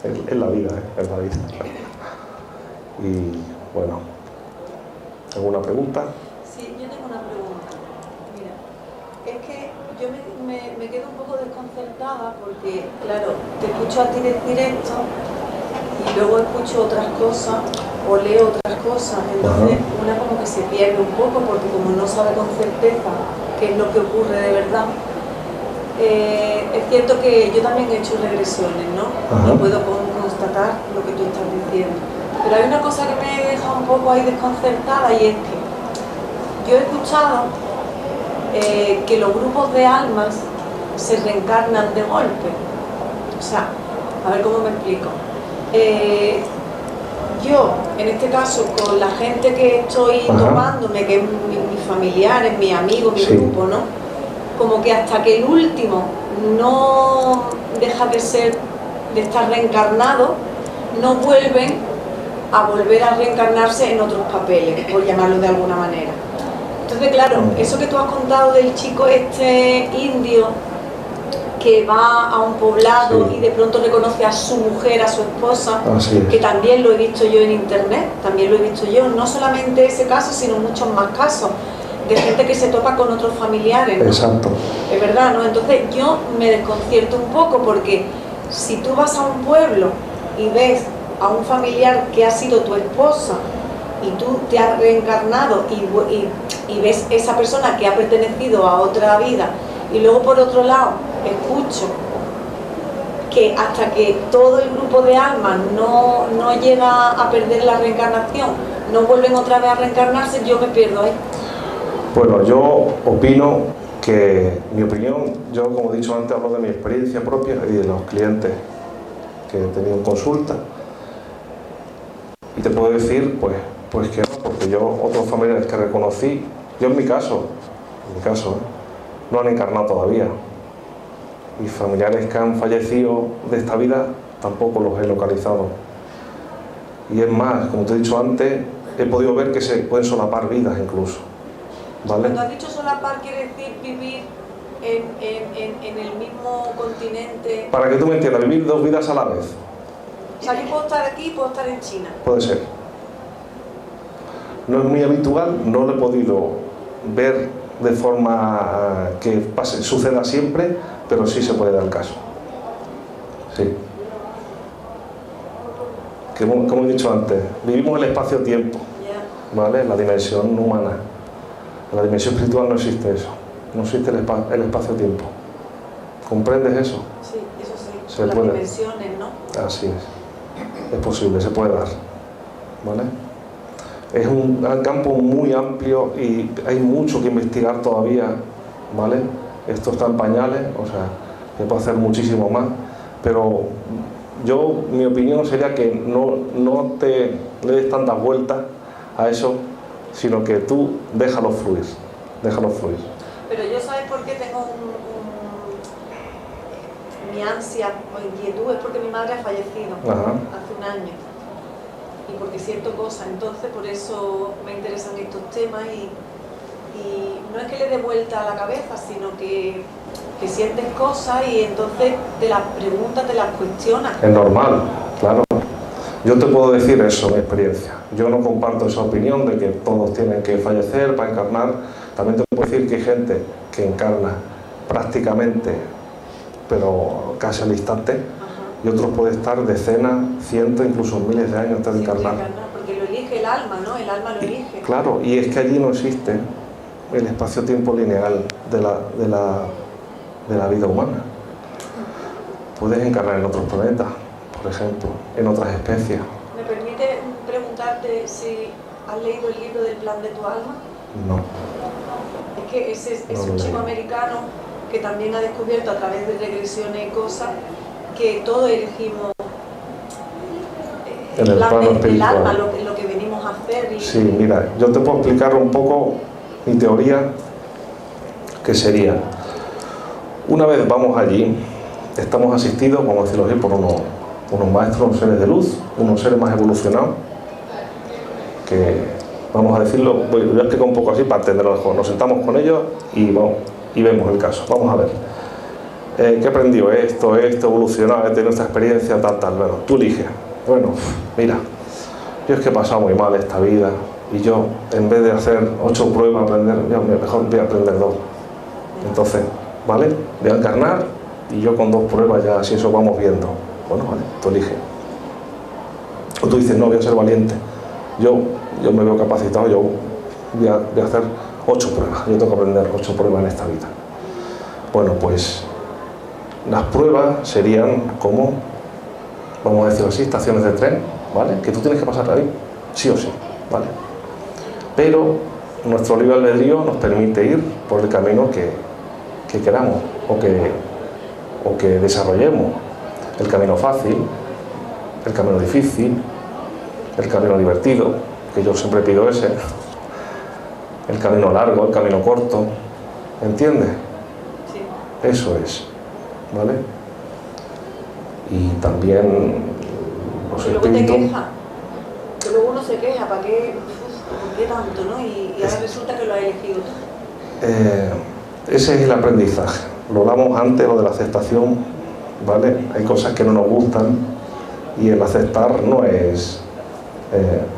es la vida, es la vida. Y bueno, ¿alguna pregunta? Sí, yo tengo una pregunta. Mira, es que yo me quedo un poco desconcertada porque, claro, te escucho a ti decir esto y luego escucho otras cosas o leo otras cosas, entonces una como que se pierde un poco porque como no sabe con certeza qué es lo que ocurre de verdad. Es cierto que yo también he hecho regresiones, ¿no? Y puedo constatar lo que tú estás diciendo. Pero hay una cosa que me deja un poco ahí desconcertada y es que yo he escuchado que los grupos de almas se reencarnan de golpe. O sea, a ver cómo me explico. Yo, en este caso, con la gente que estoy tomándome, que es mis familiares, mis amigos, mi grupo, ¿no? Como que hasta que el último no deja de ser de estar reencarnados, no vuelven a volver a reencarnarse en otros papeles, por llamarlo de alguna manera. Entonces, claro, eso que tú has contado del chico este indio que va a un poblado y de pronto reconoce a su mujer, a su esposa, que también lo he visto yo en internet, también lo he visto yo, no solamente ese caso, sino muchos más casos de gente que se topa con otros familiares, ¿no? Exacto. Es verdad, ¿no? Entonces yo me desconcierto un poco porque si tú vas a un pueblo y ves a un familiar que ha sido tu esposa y tú te has reencarnado y ves esa persona que ha pertenecido a otra vida, y luego por otro lado escucho que hasta que todo el grupo de almas no llega a perder la reencarnación, no vuelven otra vez a reencarnarse, yo me pierdo ahí. Bueno, yo opino que, mi opinión, yo como he dicho antes hablo de mi experiencia propia y de los clientes que he tenido en consulta, y te puedo decir pues que no, porque yo otros familiares que reconocí, yo en mi caso, no han encarnado todavía, y familiares que han fallecido de esta vida tampoco los he localizado, y es más, como te he dicho antes, he podido ver que se pueden solapar vidas incluso, ¿vale? Cuando has dicho solapar, quiere decir vivir en el mismo continente. Para que tú me entiendas, vivir dos vidas a la vez. O sea, yo puedo estar aquí y puedo estar en China. Puede ser. No es muy habitual, no lo he podido ver de forma que suceda siempre, pero sí se puede dar el caso. Sí. Como he dicho antes, vivimos el espacio-tiempo, ¿vale? La dimensión humana. En la dimensión espiritual no existe eso. No existe el espacio-tiempo. ¿Comprendes eso? Sí, eso sí. Se las puede. dimensiones, ¿no? Así es. Es posible, se puede dar, ¿vale? Es un campo muy amplio y hay mucho que investigar todavía, ¿vale? Esto está en pañales, o sea, se puede hacer muchísimo más, pero mi opinión sería que no te le des tantas vueltas a eso, sino que tú déjalo fluir. Pero yo, ¿sabes por qué tengo mi ansia o inquietud? Es porque mi madre ha fallecido hace un año y porque siento cosas, entonces por eso me interesan estos temas y no es que le dé vuelta a la cabeza, sino que sientes cosas y entonces te las preguntas, te las cuestionas. Es normal, claro. Yo te puedo decir eso, mi experiencia. Yo no comparto esa opinión de que todos tienen que fallecer para encarnar. También te puedo decir que hay gente que encarna prácticamente, pero casi al instante, y otros pueden estar decenas, cientos, incluso miles de años antes de encarnar. Porque lo elige el alma, ¿no? El alma lo elige. Claro, y es que allí no existe el espacio-tiempo lineal de la vida humana. Puedes encarnar en otros planetas, por ejemplo, en otras especies. ¿Me permite preguntarte si has leído el libro del plan de tu alma? No. Es que es un chico americano que también ha descubierto a través de regresiones y cosas que todos elegimos el plan del alma, lo que venimos a hacer. Sí, mira, yo te puedo explicar un poco mi teoría, que sería, una vez vamos allí, estamos asistidos, vamos a decirlo así, por unos maestros, unos seres de luz, unos seres más evolucionados, que, vamos a decirlo, voy a explicar un poco así para entenderlo mejor. Nos sentamos con ellos y vemos el caso. Vamos a ver. ¿Qué he aprendido? Esto, evolucionado, he tenido esta experiencia, tal. Bueno, tú eliges. Bueno, mira, yo es que he pasado muy mal esta vida y yo, en vez de hacer 8 pruebas, mejor voy a aprender 2. Entonces, ¿vale? Voy a encarnar y yo con 2 pruebas ya, si eso vamos viendo. Bueno, vale, tú eliges. O tú dices, no, voy a ser valiente. Yo me veo capacitado, yo voy a hacer 8 pruebas. Yo tengo que aprender 8 pruebas en esta vida. Bueno, pues las pruebas serían como, vamos a decirlo así, estaciones de tren, ¿vale? Que tú tienes que pasar ahí, sí o sí, ¿vale? Pero nuestro libre albedrío nos permite ir por el camino que queramos o que desarrollemos. El camino fácil, el camino difícil, el camino divertido, que yo siempre pido ese, el camino largo, el camino corto, ¿entiendes? Sí. Eso es, ¿vale? y también los espíritus. Que luego uno se queja, ¿para qué? ¿Por qué tanto, no? Y ahora resulta que lo has elegido tú. Ese es el aprendizaje. Lo hablamos antes, lo de la aceptación, ¿vale? Hay cosas que no nos gustan y el aceptar no es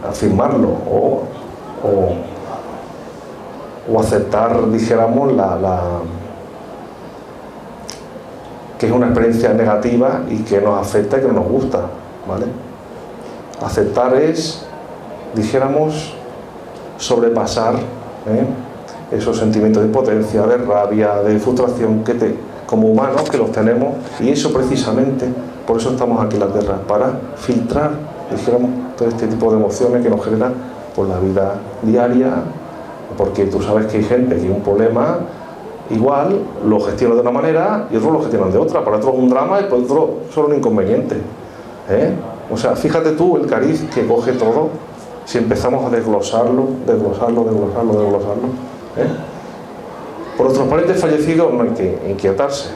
afirmarlo o aceptar, dijéramos, que es una experiencia negativa y que nos afecta y que no nos gusta, ¿vale? Aceptar es, dijéramos, sobrepasar esos sentimientos de impotencia, de rabia, de frustración como humanos que los tenemos, y eso precisamente, por eso estamos aquí en la Tierra, para filtrar, dijéramos, todo este tipo de emociones que nos generan por la vida diaria, porque tú sabes que hay gente que hay un problema igual, lo gestiona de una manera y otros lo gestionan de otra. Para otros es un drama y para otros solo un inconveniente. O sea, fíjate tú el cariz que coge todo si empezamos a desglosarlo. Por nuestros parientes fallecidos no hay que inquietarse.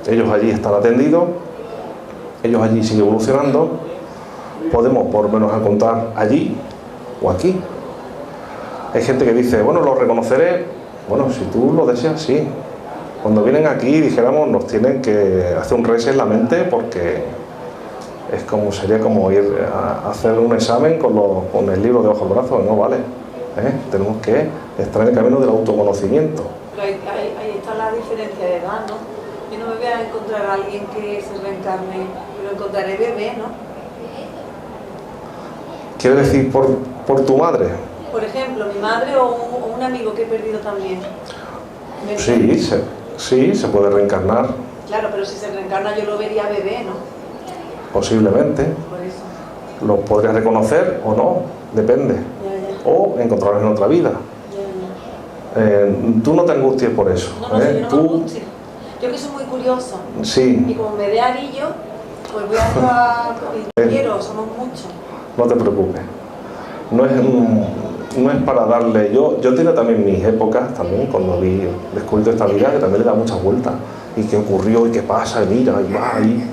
Ellos allí están atendidos, ellos allí siguen evolucionando. Podemos por lo menos encontrar allí o aquí. Hay gente que dice, bueno, lo reconoceré. Bueno, si tú lo deseas, sí. Cuando vienen aquí, dijéramos, nos tienen que hacer un reset en la mente, porque sería como ir a hacer un examen con el libro debajo del brazo. No vale. Tenemos que estar en el camino del autoconocimiento. Pero ahí está la diferencia de edad, ¿no? Yo no me voy a encontrar a alguien que se reencarne, pero encontraré bebé, ¿no? ¿Quiere decir por tu madre? Por ejemplo, mi madre o un amigo que he perdido también. Sí, se puede reencarnar. Claro, pero si se reencarna yo lo vería bebé, ¿no? Posiblemente. Por eso. Lo podrías reconocer o no, depende. Ya. O encontrarlo en otra vida. Ya. Tú no te angusties por eso. No, yo no me angustio. Yo que soy muy curiosa. Sí. Y como me dé arillo, pues voy a quiero, somos muchos. No te preocupes. No es para darle... Yo tenía también mis épocas, también, cuando descubrí esta vida, que también le da muchas vueltas. ¿Y qué ocurrió? ¿Y qué pasa? Y mira, y va, y...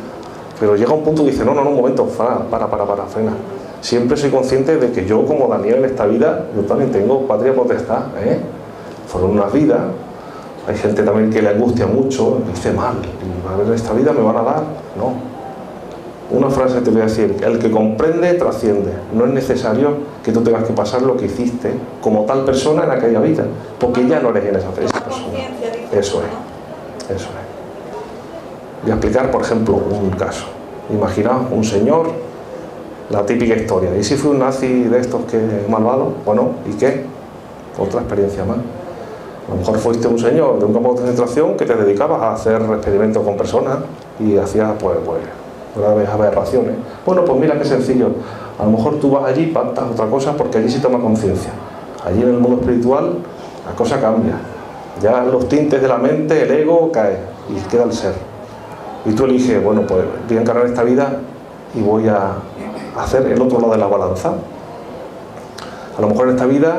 Pero llega un punto que dice, no, un momento, para, frena. Siempre soy consciente de que yo, como Daniel en esta vida, yo también tengo patria potestad, Fueron unas vidas. Hay gente también que le angustia mucho, dice mal, y a ver, en esta vida me van a dar. No. Una frase te voy a decir: el que comprende trasciende. No es necesario que tú tengas que pasar lo que hiciste como tal persona en aquella vida, porque ya no eres esa persona. Eso es. Voy a explicar, por ejemplo, un caso. Imaginaos un señor, la típica historia. ¿Y si fue un nazi de estos que malvado? Bueno, ¿y qué? Otra experiencia más. A lo mejor fuiste un señor de un campo de concentración que te dedicabas a hacer experimentos con personas y hacías pues graves aberraciones. Bueno, pues mira qué sencillo. A lo mejor tú vas allí, pactas otra cosa, porque allí sí toma conciencia. Allí en el mundo espiritual la cosa cambia. Ya los tintes de la mente, el ego cae y queda el ser. Y tú eliges, bueno, pues voy a encarnar esta vida y voy a hacer el otro lado de la balanza. A lo mejor en esta vida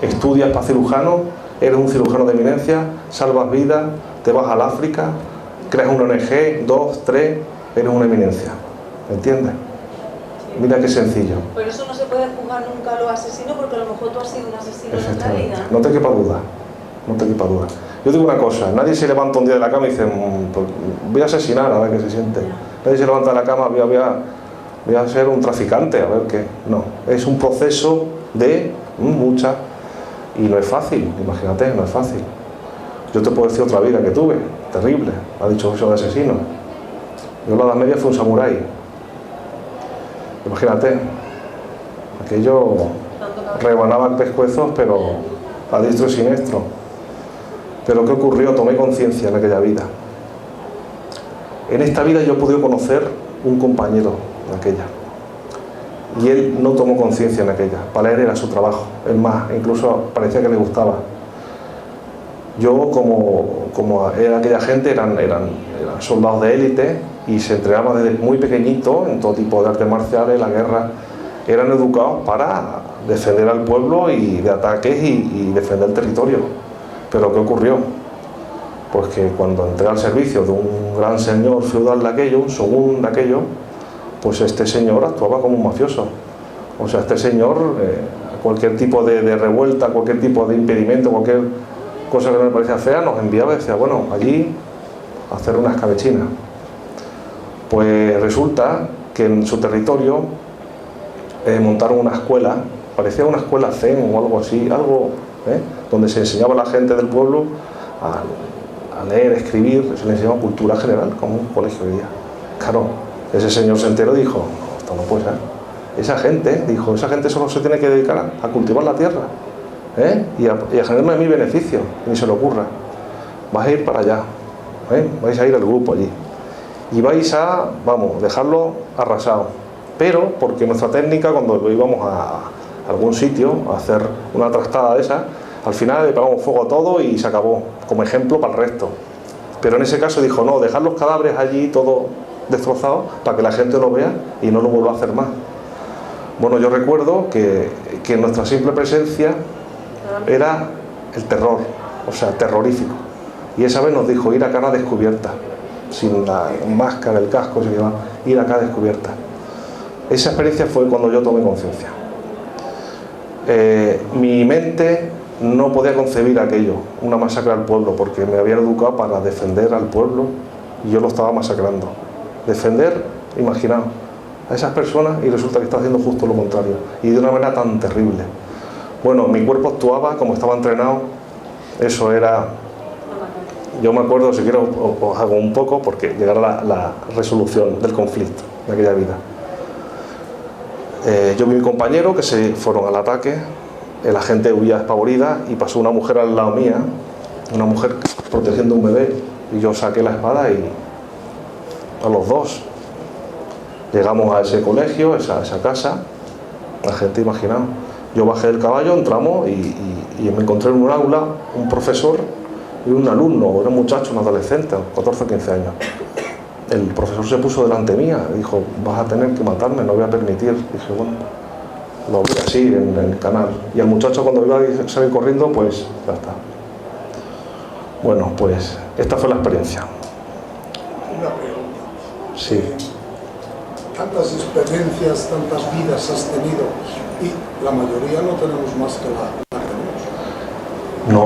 estudias para cirujano, eres un cirujano de eminencia, salvas vidas, te vas al África, creas una ONG, 2, 3, eres una eminencia. ¿Me entiendes? Sí. Mira qué sencillo. Pero eso no se puede juzgar nunca a los asesinos, porque a lo mejor tú has sido un asesino en esta vida. No te quepa duda. Yo digo una cosa: nadie se levanta un día de la cama y dice, pues voy a asesinar, a ver qué se siente. Nadie se levanta de la cama, voy a ser un traficante, a ver qué. No, es un proceso de mucha, y no es fácil, imagínate, no es fácil. Yo te puedo decir otra vida que tuve, terrible, ha dicho eso de asesino. Yo en la Edad Media fui un samurái. Imagínate, aquello rebanaba pescuezos, pero a diestro y siniestro. Pero ¿qué ocurrió? Tomé conciencia en aquella vida. En esta vida yo he podido conocer un compañero de aquella. Y él no tomó conciencia en aquella. Para él era su trabajo. Es más, incluso parecía que le gustaba. Yo, como era aquella gente, eran soldados de élite y se entrenaban desde muy pequeñito en todo tipo de artes marciales, la guerra. Eran educados para defender al pueblo y de ataques y defender el territorio. Pero ¿qué ocurrió? pues que cuando entré al servicio de un gran señor feudal de aquello, un shogun de aquello, pues este señor actuaba como un mafioso. O sea, este señor, cualquier tipo de revuelta, cualquier tipo de impedimento, cualquier cosa que no me parecía fea, nos enviaba y decía, bueno, allí a hacer una escabechina. Pues resulta que en su territorio montaron una escuela, parecía una escuela zen o algo así, algo donde se enseñaba a la gente del pueblo a leer, escribir, se le enseñaba cultura general, como un colegio de día. Claro, ese señor se enteró y dijo, no, esto no puede ser. Esa gente solo se tiene que dedicar a cultivar la tierra y a generarme a mí beneficio, ni se le ocurra. Vais a ir para allá, vais a ir al grupo allí y vais a, vamos, dejarlo arrasado. Pero porque nuestra técnica, cuando íbamos a algún sitio a hacer una trastada de esa, al final le pegamos fuego a todo y se acabó, como ejemplo para el resto. Pero en ese caso dijo, no, dejar los cadáveres allí todo destrozado para que la gente lo vea y no lo vuelva a hacer más. Bueno, yo recuerdo que nuestra simple presencia era el terror, o sea, terrorífico. Y esa vez nos dijo ir a cara descubierta, sin la máscara, el casco, se llevaba, ir a cara descubierta. Esa experiencia fue cuando yo tomé conciencia. Mi mente no podía concebir aquello, una masacre al pueblo, porque me habían educado para defender al pueblo y yo lo estaba masacrando. Defender, imaginaos, a esas personas y resulta que está haciendo justo lo contrario y de una manera tan terrible. Bueno, mi cuerpo actuaba como estaba entrenado, eso era... Yo me acuerdo, si quiero os hago un poco, porque llegará la resolución del conflicto de aquella vida. Yo vi a mi compañero que se fueron al ataque, la gente huía despavorida y pasó una mujer al lado mía, una mujer protegiendo un bebé, y yo saqué la espada y a los dos llegamos a ese colegio, a esa casa, la gente, imaginaos, yo bajé del caballo, entramos y me encontré en un aula un profesor y un alumno, era un muchacho, un adolescente, 14 o 15 años. El profesor se puso delante mía, dijo, vas a tener que matarme, no voy a permitir. Dije, bueno, lo vi así en el canal. Y el muchacho cuando iba a salir corriendo, pues ya está. Bueno, pues esta fue la experiencia. Una pregunta. Sí. Tantas experiencias, tantas vidas has tenido y la mayoría no tenemos más que la que tenemos.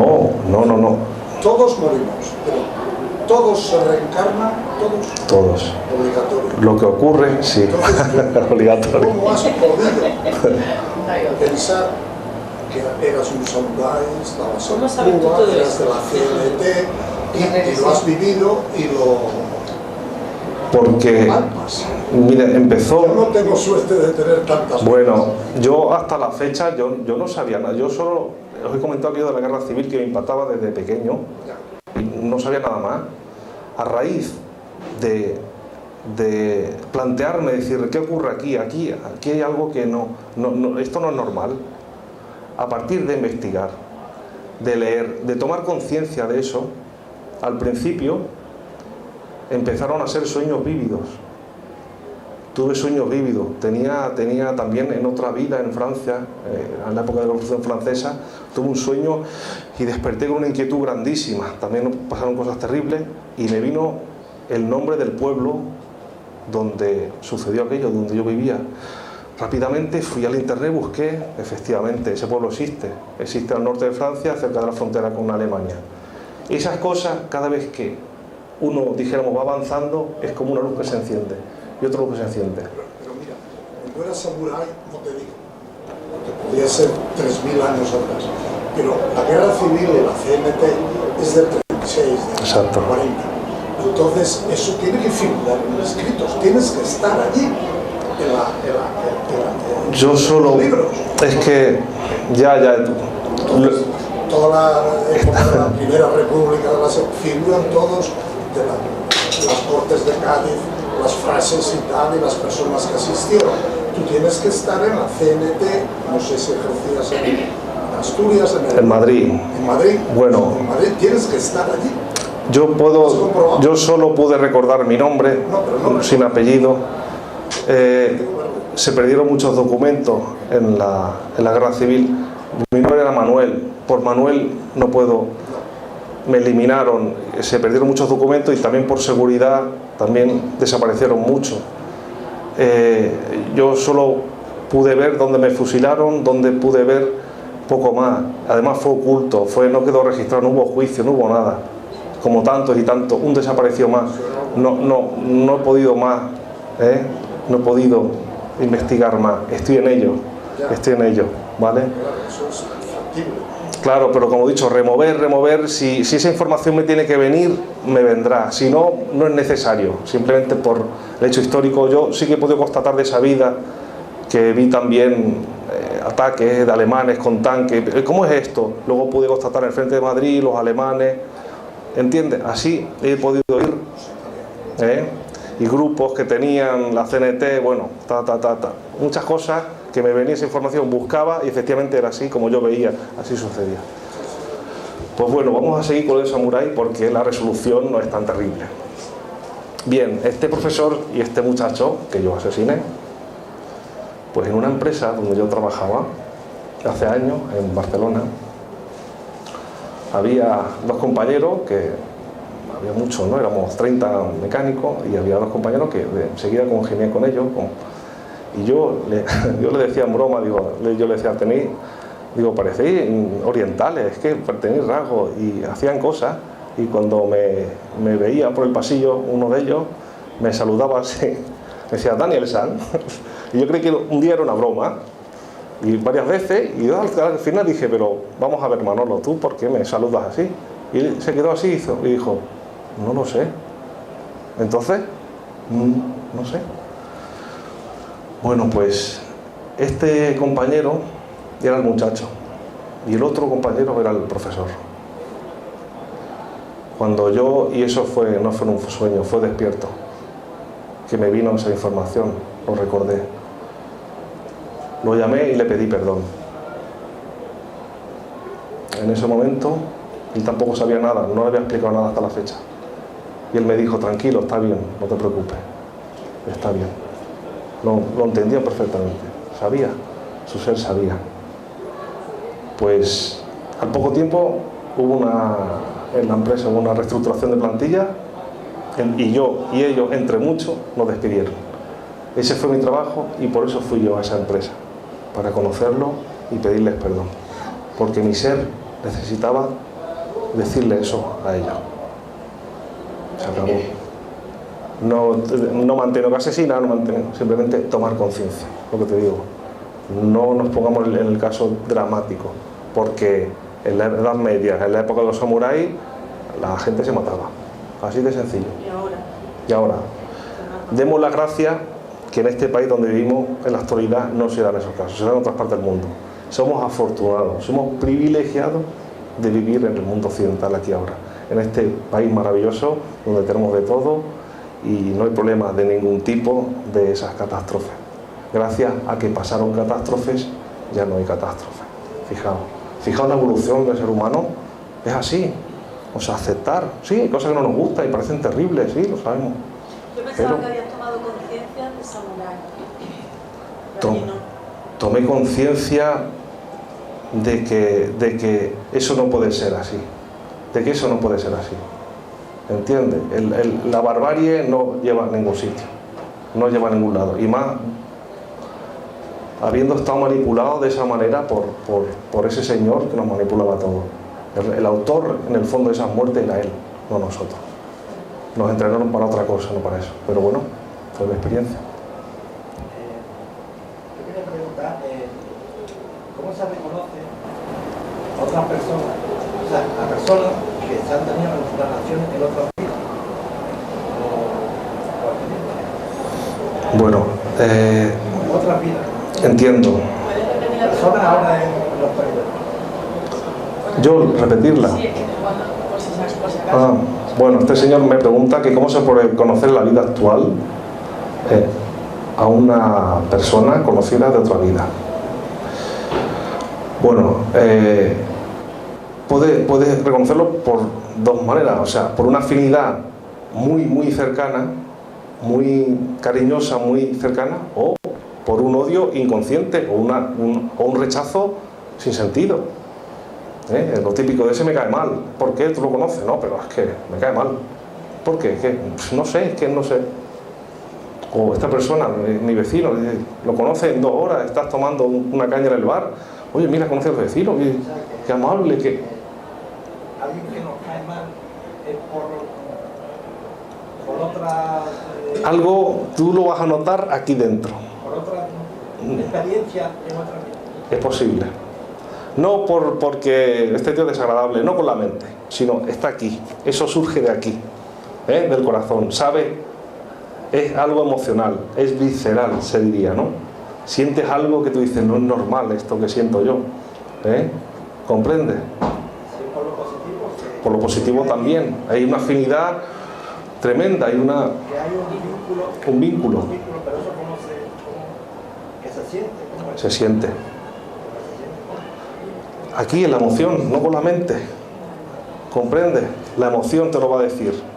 No. Todos morimos, pero todos se reencarnan, Todos. Obligatorio. Lo que ocurre, sí. Entonces, obligatorio. ¿cómo has podido pensar que eras un samurái, estabas en Cuba, eras de la CNT y lo has vivido y lo... Porque, mira, empezó... Yo no tengo suerte de tener tantas... Bueno, yo hasta la fecha, yo no sabía nada. Yo solo, os he comentado aquello de la guerra civil que me impactaba desde pequeño. Y no sabía nada más. A raíz de plantearme, decir, ¿qué ocurre aquí? Aquí hay algo que esto no es normal. A partir de investigar, de leer, de tomar conciencia de eso, al principio empezaron a ser sueños vívidos. Tuve sueños vívidos. Tenía también en otra vida en Francia, en la época de la Revolución Francesa, tuve un sueño y desperté con una inquietud grandísima. También pasaron cosas terribles y me vino el nombre del pueblo donde sucedió aquello, donde yo vivía. Rápidamente fui al internet, busqué, efectivamente, ese pueblo existe al norte de Francia, cerca de la frontera con Alemania. Esas cosas, cada vez que uno, dijéramos, va avanzando, es como una luz que se enciende y otra luz que se enciende. Pero mira, cuando eras samurái, no te digo, porque podía ser 3.000 años atrás, pero la guerra civil de la CNT es del 36, del 40. Entonces, eso tiene que figurar en los escritos, tienes que estar allí. Yo solo... Es que... Ya... Entonces, toda la época de la Primera República, figuran todos de las Cortes de Cádiz, las frases y tal, y las personas que asistieron. Tú tienes que estar en la CNT, no sé si ejercías en Asturias, en Madrid. En Madrid. Bueno. En Madrid tienes que estar allí. Yo solo pude recordar mi nombre, sin apellido. Se perdieron muchos documentos en la guerra civil. Mi nombre era Manuel. Por Manuel no puedo. me eliminaron, se perdieron muchos documentos y también por seguridad también desaparecieron muchos. Yo solo pude ver dónde me fusilaron, dónde pude ver poco más. Además fue oculto, no quedó registrado, no hubo juicio, no hubo nada. Como tantos y tantos, un desapareció más. No he podido más, no he podido investigar más. Estoy en ello, ¿vale? Claro, pero como he dicho, remover, si esa información me tiene que venir, me vendrá. Si no, no es necesario. Simplemente por el hecho histórico, yo sí que he podido constatar de esa vida, que vi también ataques de alemanes con tanques. ¿Cómo es esto? Luego pude constatar en el frente de Madrid, los alemanes, ¿entiendes? Así he podido ir, y grupos que tenían la CNT, bueno, muchas cosas que me venía esa información, buscaba y efectivamente era así como yo veía, así sucedía. Pues bueno, vamos a seguir con el samurái porque la resolución no es tan terrible. Bien, este profesor y este muchacho que yo asesiné, pues en una empresa donde yo trabajaba hace años, en Barcelona, había dos compañeros que, había muchos, ¿no? Éramos 30 mecánicos y había dos compañeros que enseguida congenié con ellos. Y yo le decía en broma, yo le decía, parecéis orientales, es que tenéis rasgos, y hacían cosas, y cuando me veía por el pasillo, uno de ellos me saludaba así, me decía, Daniel San, y yo creí que un día era una broma, y varias veces, y yo al final dije, pero vamos a ver, Manolo, ¿tú por qué me saludas así? Y él se quedó así y dijo, no lo sé. Entonces, no sé. Bueno, pues este compañero era el muchacho y el otro compañero era el profesor. Cuando y eso no fue un sueño, fue despierto, que me vino esa información, lo recordé. Lo llamé y le pedí perdón. En ese momento, él tampoco sabía nada, no le había explicado nada hasta la fecha. Y él me dijo, tranquilo, está bien, no te preocupes, está bien. Lo entendía perfectamente, sabía, su ser sabía. Pues al poco tiempo en la empresa hubo una reestructuración de plantilla y yo y ellos, entre muchos, nos despidieron. Ese fue mi trabajo y por eso fui yo a esa empresa, para conocerlo y pedirles perdón, porque mi ser necesitaba decirle eso a ellos. Se acabó. No mantener que asesinar, simplemente tomar conciencia, lo que te digo. No nos pongamos en el caso dramático, porque en la Edad Media, en la época de los samuráis, la gente se mataba, así de sencillo. Y ahora demos las gracias que en este país donde vivimos en la actualidad no se dan esos casos, se dan en otras partes del mundo. Somos afortunados, somos privilegiados de vivir en el mundo occidental aquí ahora, en este país maravilloso donde tenemos de todo y no hay problema de ningún tipo de esas catástrofes. Gracias a que pasaron catástrofes, ya no hay catástrofes. Fijaos la evolución del ser humano, es así. O sea, aceptar, sí, hay cosas que no nos gustan y parecen terribles, sí, lo sabemos. Yo pensaba que habías tomado conciencia de samurái. Tomé conciencia de que eso no puede ser así. De que eso no puede ser así. ¿Entiendes? La barbarie no lleva a ningún sitio, no lleva a ningún lado, y más habiendo estado manipulado de esa manera por ese señor que nos manipulaba todo. El autor en el fondo de esas muertes era él, no nosotros. Nos entrenaron para otra cosa, no para eso, pero bueno, fue mi experiencia. Yo quería preguntar, ¿cómo se reconoce a otras personas, o sea, a personas que se han tenido reencarnaciones en otras vidas? Bueno, otras vidas. Entiendo. Personas ahora en los países. Yo repetirla. Sí, es que por si acaso. Bueno, este señor me pregunta que cómo se puede conocer la vida actual a una persona conocida de otra vida. Bueno, puede reconocerlo por dos maneras, o sea, por una afinidad muy cercana, muy cariñosa, muy cercana, o por un odio inconsciente o un rechazo sin sentido. Lo típico de ese me cae mal. ¿Por qué? ¿Tú lo conoces? No, pero es que me cae mal. ¿Por qué? ¿Qué? Pues no sé, es que no sé. O esta persona, mi vecino, lo conoce en 2 horas, estás tomando una caña en el bar. Oye, mira, conoce a tu vecino, qué amable, que... Alguien que nos cae mal es por otra... Algo tú lo vas a notar aquí dentro. Por otra experiencia en otra vida. Es posible. No porque este tío es desagradable, no con la mente, sino está aquí. Eso surge de aquí, del corazón. ¿Sabe? Es algo emocional, es visceral, se diría, ¿no? Sientes algo que tú dices, no es normal esto que siento yo. ¿Comprende? Sí, por lo positivo. Sí. Por lo positivo también. Hay una afinidad tremenda, hay una... Que hay un vínculo. Pero eso que se siente. Se siente. Aquí en la emoción, no con la mente. ¿Comprende? La emoción te lo va a decir.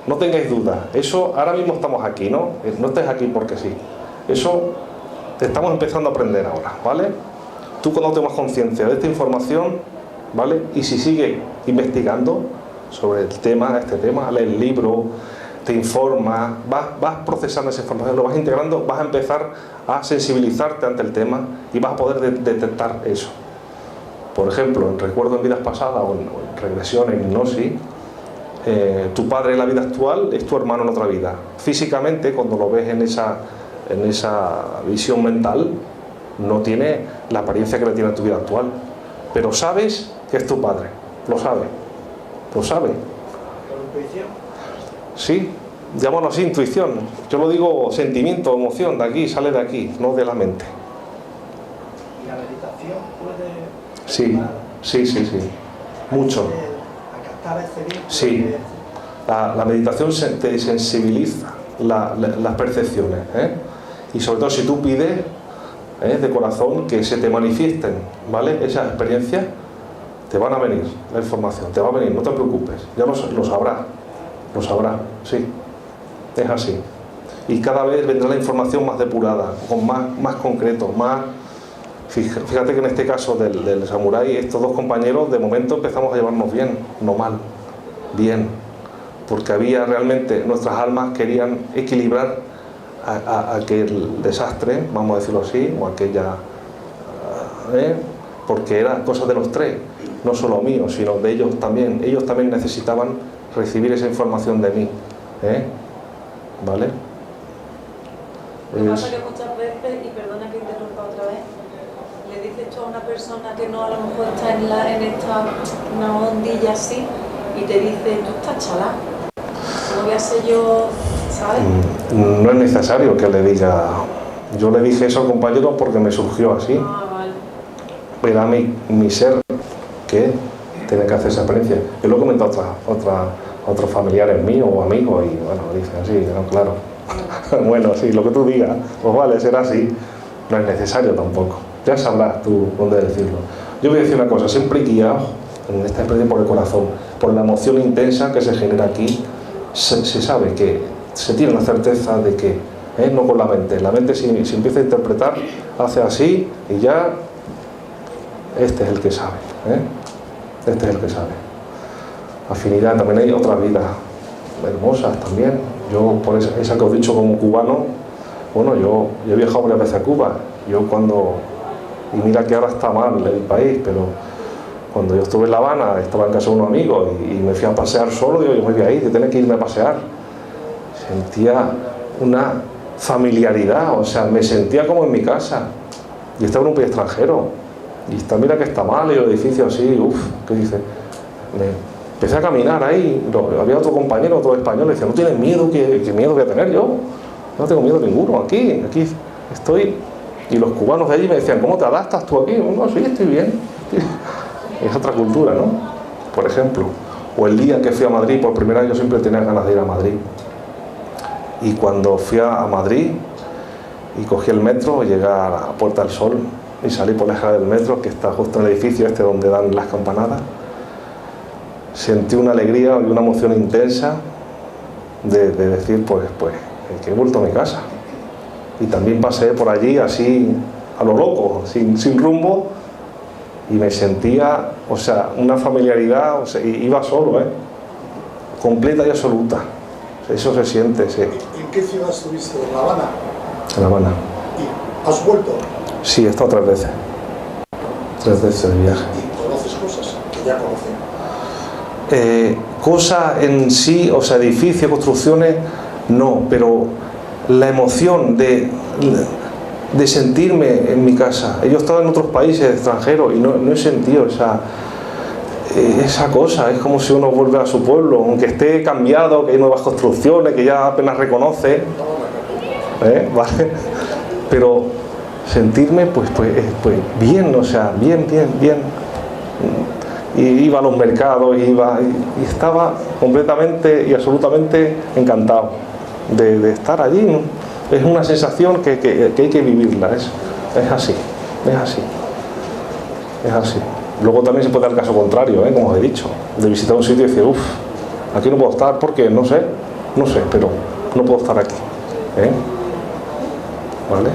No tengáis dudas. Eso, ahora mismo estamos aquí, ¿no? No estés aquí porque sí. Eso estamos empezando a aprender ahora, ¿vale? Tú cuando tomas conciencia de esta información, ¿vale? Y si sigues investigando sobre el tema, este tema, lees el libro, te informas, vas procesando esa información, lo vas integrando, vas a empezar a sensibilizarte ante el tema y vas a poder detectar eso. Por ejemplo, en recuerdo en vidas pasadas o en regresión, en hipnosis, tu padre en la vida actual es tu hermano en otra vida. Físicamente, cuando lo ves en esa visión mental, no tiene la apariencia que le tiene en tu vida actual. Pero sabes que es tu padre. Lo sabes. Lo sabes. ¿Por intuición? Sí, llámalo así, intuición. Yo lo digo sentimiento, emoción, de aquí, sale de aquí, no de la mente. ¿Y la meditación puede...? Sí. Mucho. A captar ese vínculo. Sí. La meditación te sensibiliza las percepciones, y sobre todo si tú pides de corazón que se te manifiesten, ¿vale? Esas experiencias, te van a venir la información, te va a venir, no te preocupes, ya lo sabrás, sí, es así. Y cada vez vendrá la información más depurada, con más concreto, más... Fíjate que en este caso del samurái, estos 2 compañeros de momento empezamos a llevarnos bien, no mal, bien, porque había realmente, nuestras almas querían equilibrar aquel desastre, vamos a decirlo así, o aquella, porque era cosa de los 3, no solo mío, sino de ellos también necesitaban recibir esa información de mí, ¿vale? Lo que pasa es que muchas veces, y perdona que interrumpa otra vez, le dices tú a una persona que no a lo mejor está una ondilla así, y te dice, tú estás chalá, no voy a ser yo, ¿sabes? No es necesario que le diga. Yo le dije eso al compañero porque me surgió así. Vale. Era mi ser que tiene que hacer esa experiencia. Yo lo he comentado a otros familiares míos o amigos y bueno, dicen así, no, claro. Bueno, sí, lo que tú digas, pues vale, será así. No es necesario tampoco. Ya sabrás tú dónde decirlo. Yo voy a decir una cosa, siempre guiado en esta experiencia por el corazón, por la emoción intensa que se genera aquí. Se sabe que se tiene la certeza de que, no con la mente si empieza a interpretar, hace así y ya, este es el que sabe, este es el que sabe. Afinidad, también hay otras vidas hermosas también. Yo, por esa que os he dicho como cubano, bueno, yo he viajado varias veces a Cuba. Y mira que ahora está mal el país, pero cuando yo estuve en La Habana, estaba en casa de unos amigos y me fui a pasear solo, digo, yo me voy a ir, yo tenía que irme a pasear. Sentía una familiaridad, o sea, me sentía como en mi casa. Y estaba en un país extranjero. Y mira que está mal, y el edificio así, ¿qué dice? Empecé a caminar ahí, había otro compañero, otro español, le decía, ¿no tienes miedo? ¿Qué miedo voy a tener yo? No tengo miedo ninguno, aquí estoy. Y los cubanos de allí me decían, ¿cómo te adaptas tú aquí? No, sí, estoy bien. Es otra cultura, ¿no? Por ejemplo, o el día que fui a Madrid, por primera vez yo siempre tenía ganas de ir a Madrid. Y cuando fui a Madrid y cogí el metro, llegué a la Puerta del Sol y salí por la escalera del metro, que está justo en el edificio donde dan las campanadas, sentí una alegría y una emoción intensa de decir, pues que he vuelto a mi casa. Y también pasé por allí así, a lo loco, sin rumbo, y me sentía, o sea, una familiaridad, o sea, iba solo, completa y absoluta. Eso se siente, sí. ¿En qué ciudad estuviste? ¿En La Habana? En La Habana. ¿Y has vuelto? Sí, he estado 3 veces. 3 veces de viaje. ¿Y conoces cosas que ya conocen? Cosas en sí, o sea, edificios, construcciones, no, pero la emoción de sentirme en mi casa. Yo he estado en otros países extranjeros y no he sentido esa cosa. Es como si uno vuelve a su pueblo, aunque esté cambiado, que hay nuevas construcciones, que ya apenas reconoce, ¿vale? Pero sentirme pues bien, o sea, bien. Y iba a los mercados, y estaba completamente y absolutamente encantado de estar allí, ¿no? Es una sensación que hay que vivirla, es así. Luego también se puede dar el caso contrario, como os he dicho, de visitar un sitio y decir, aquí no puedo estar porque no sé, pero no puedo estar aquí, ¿vale?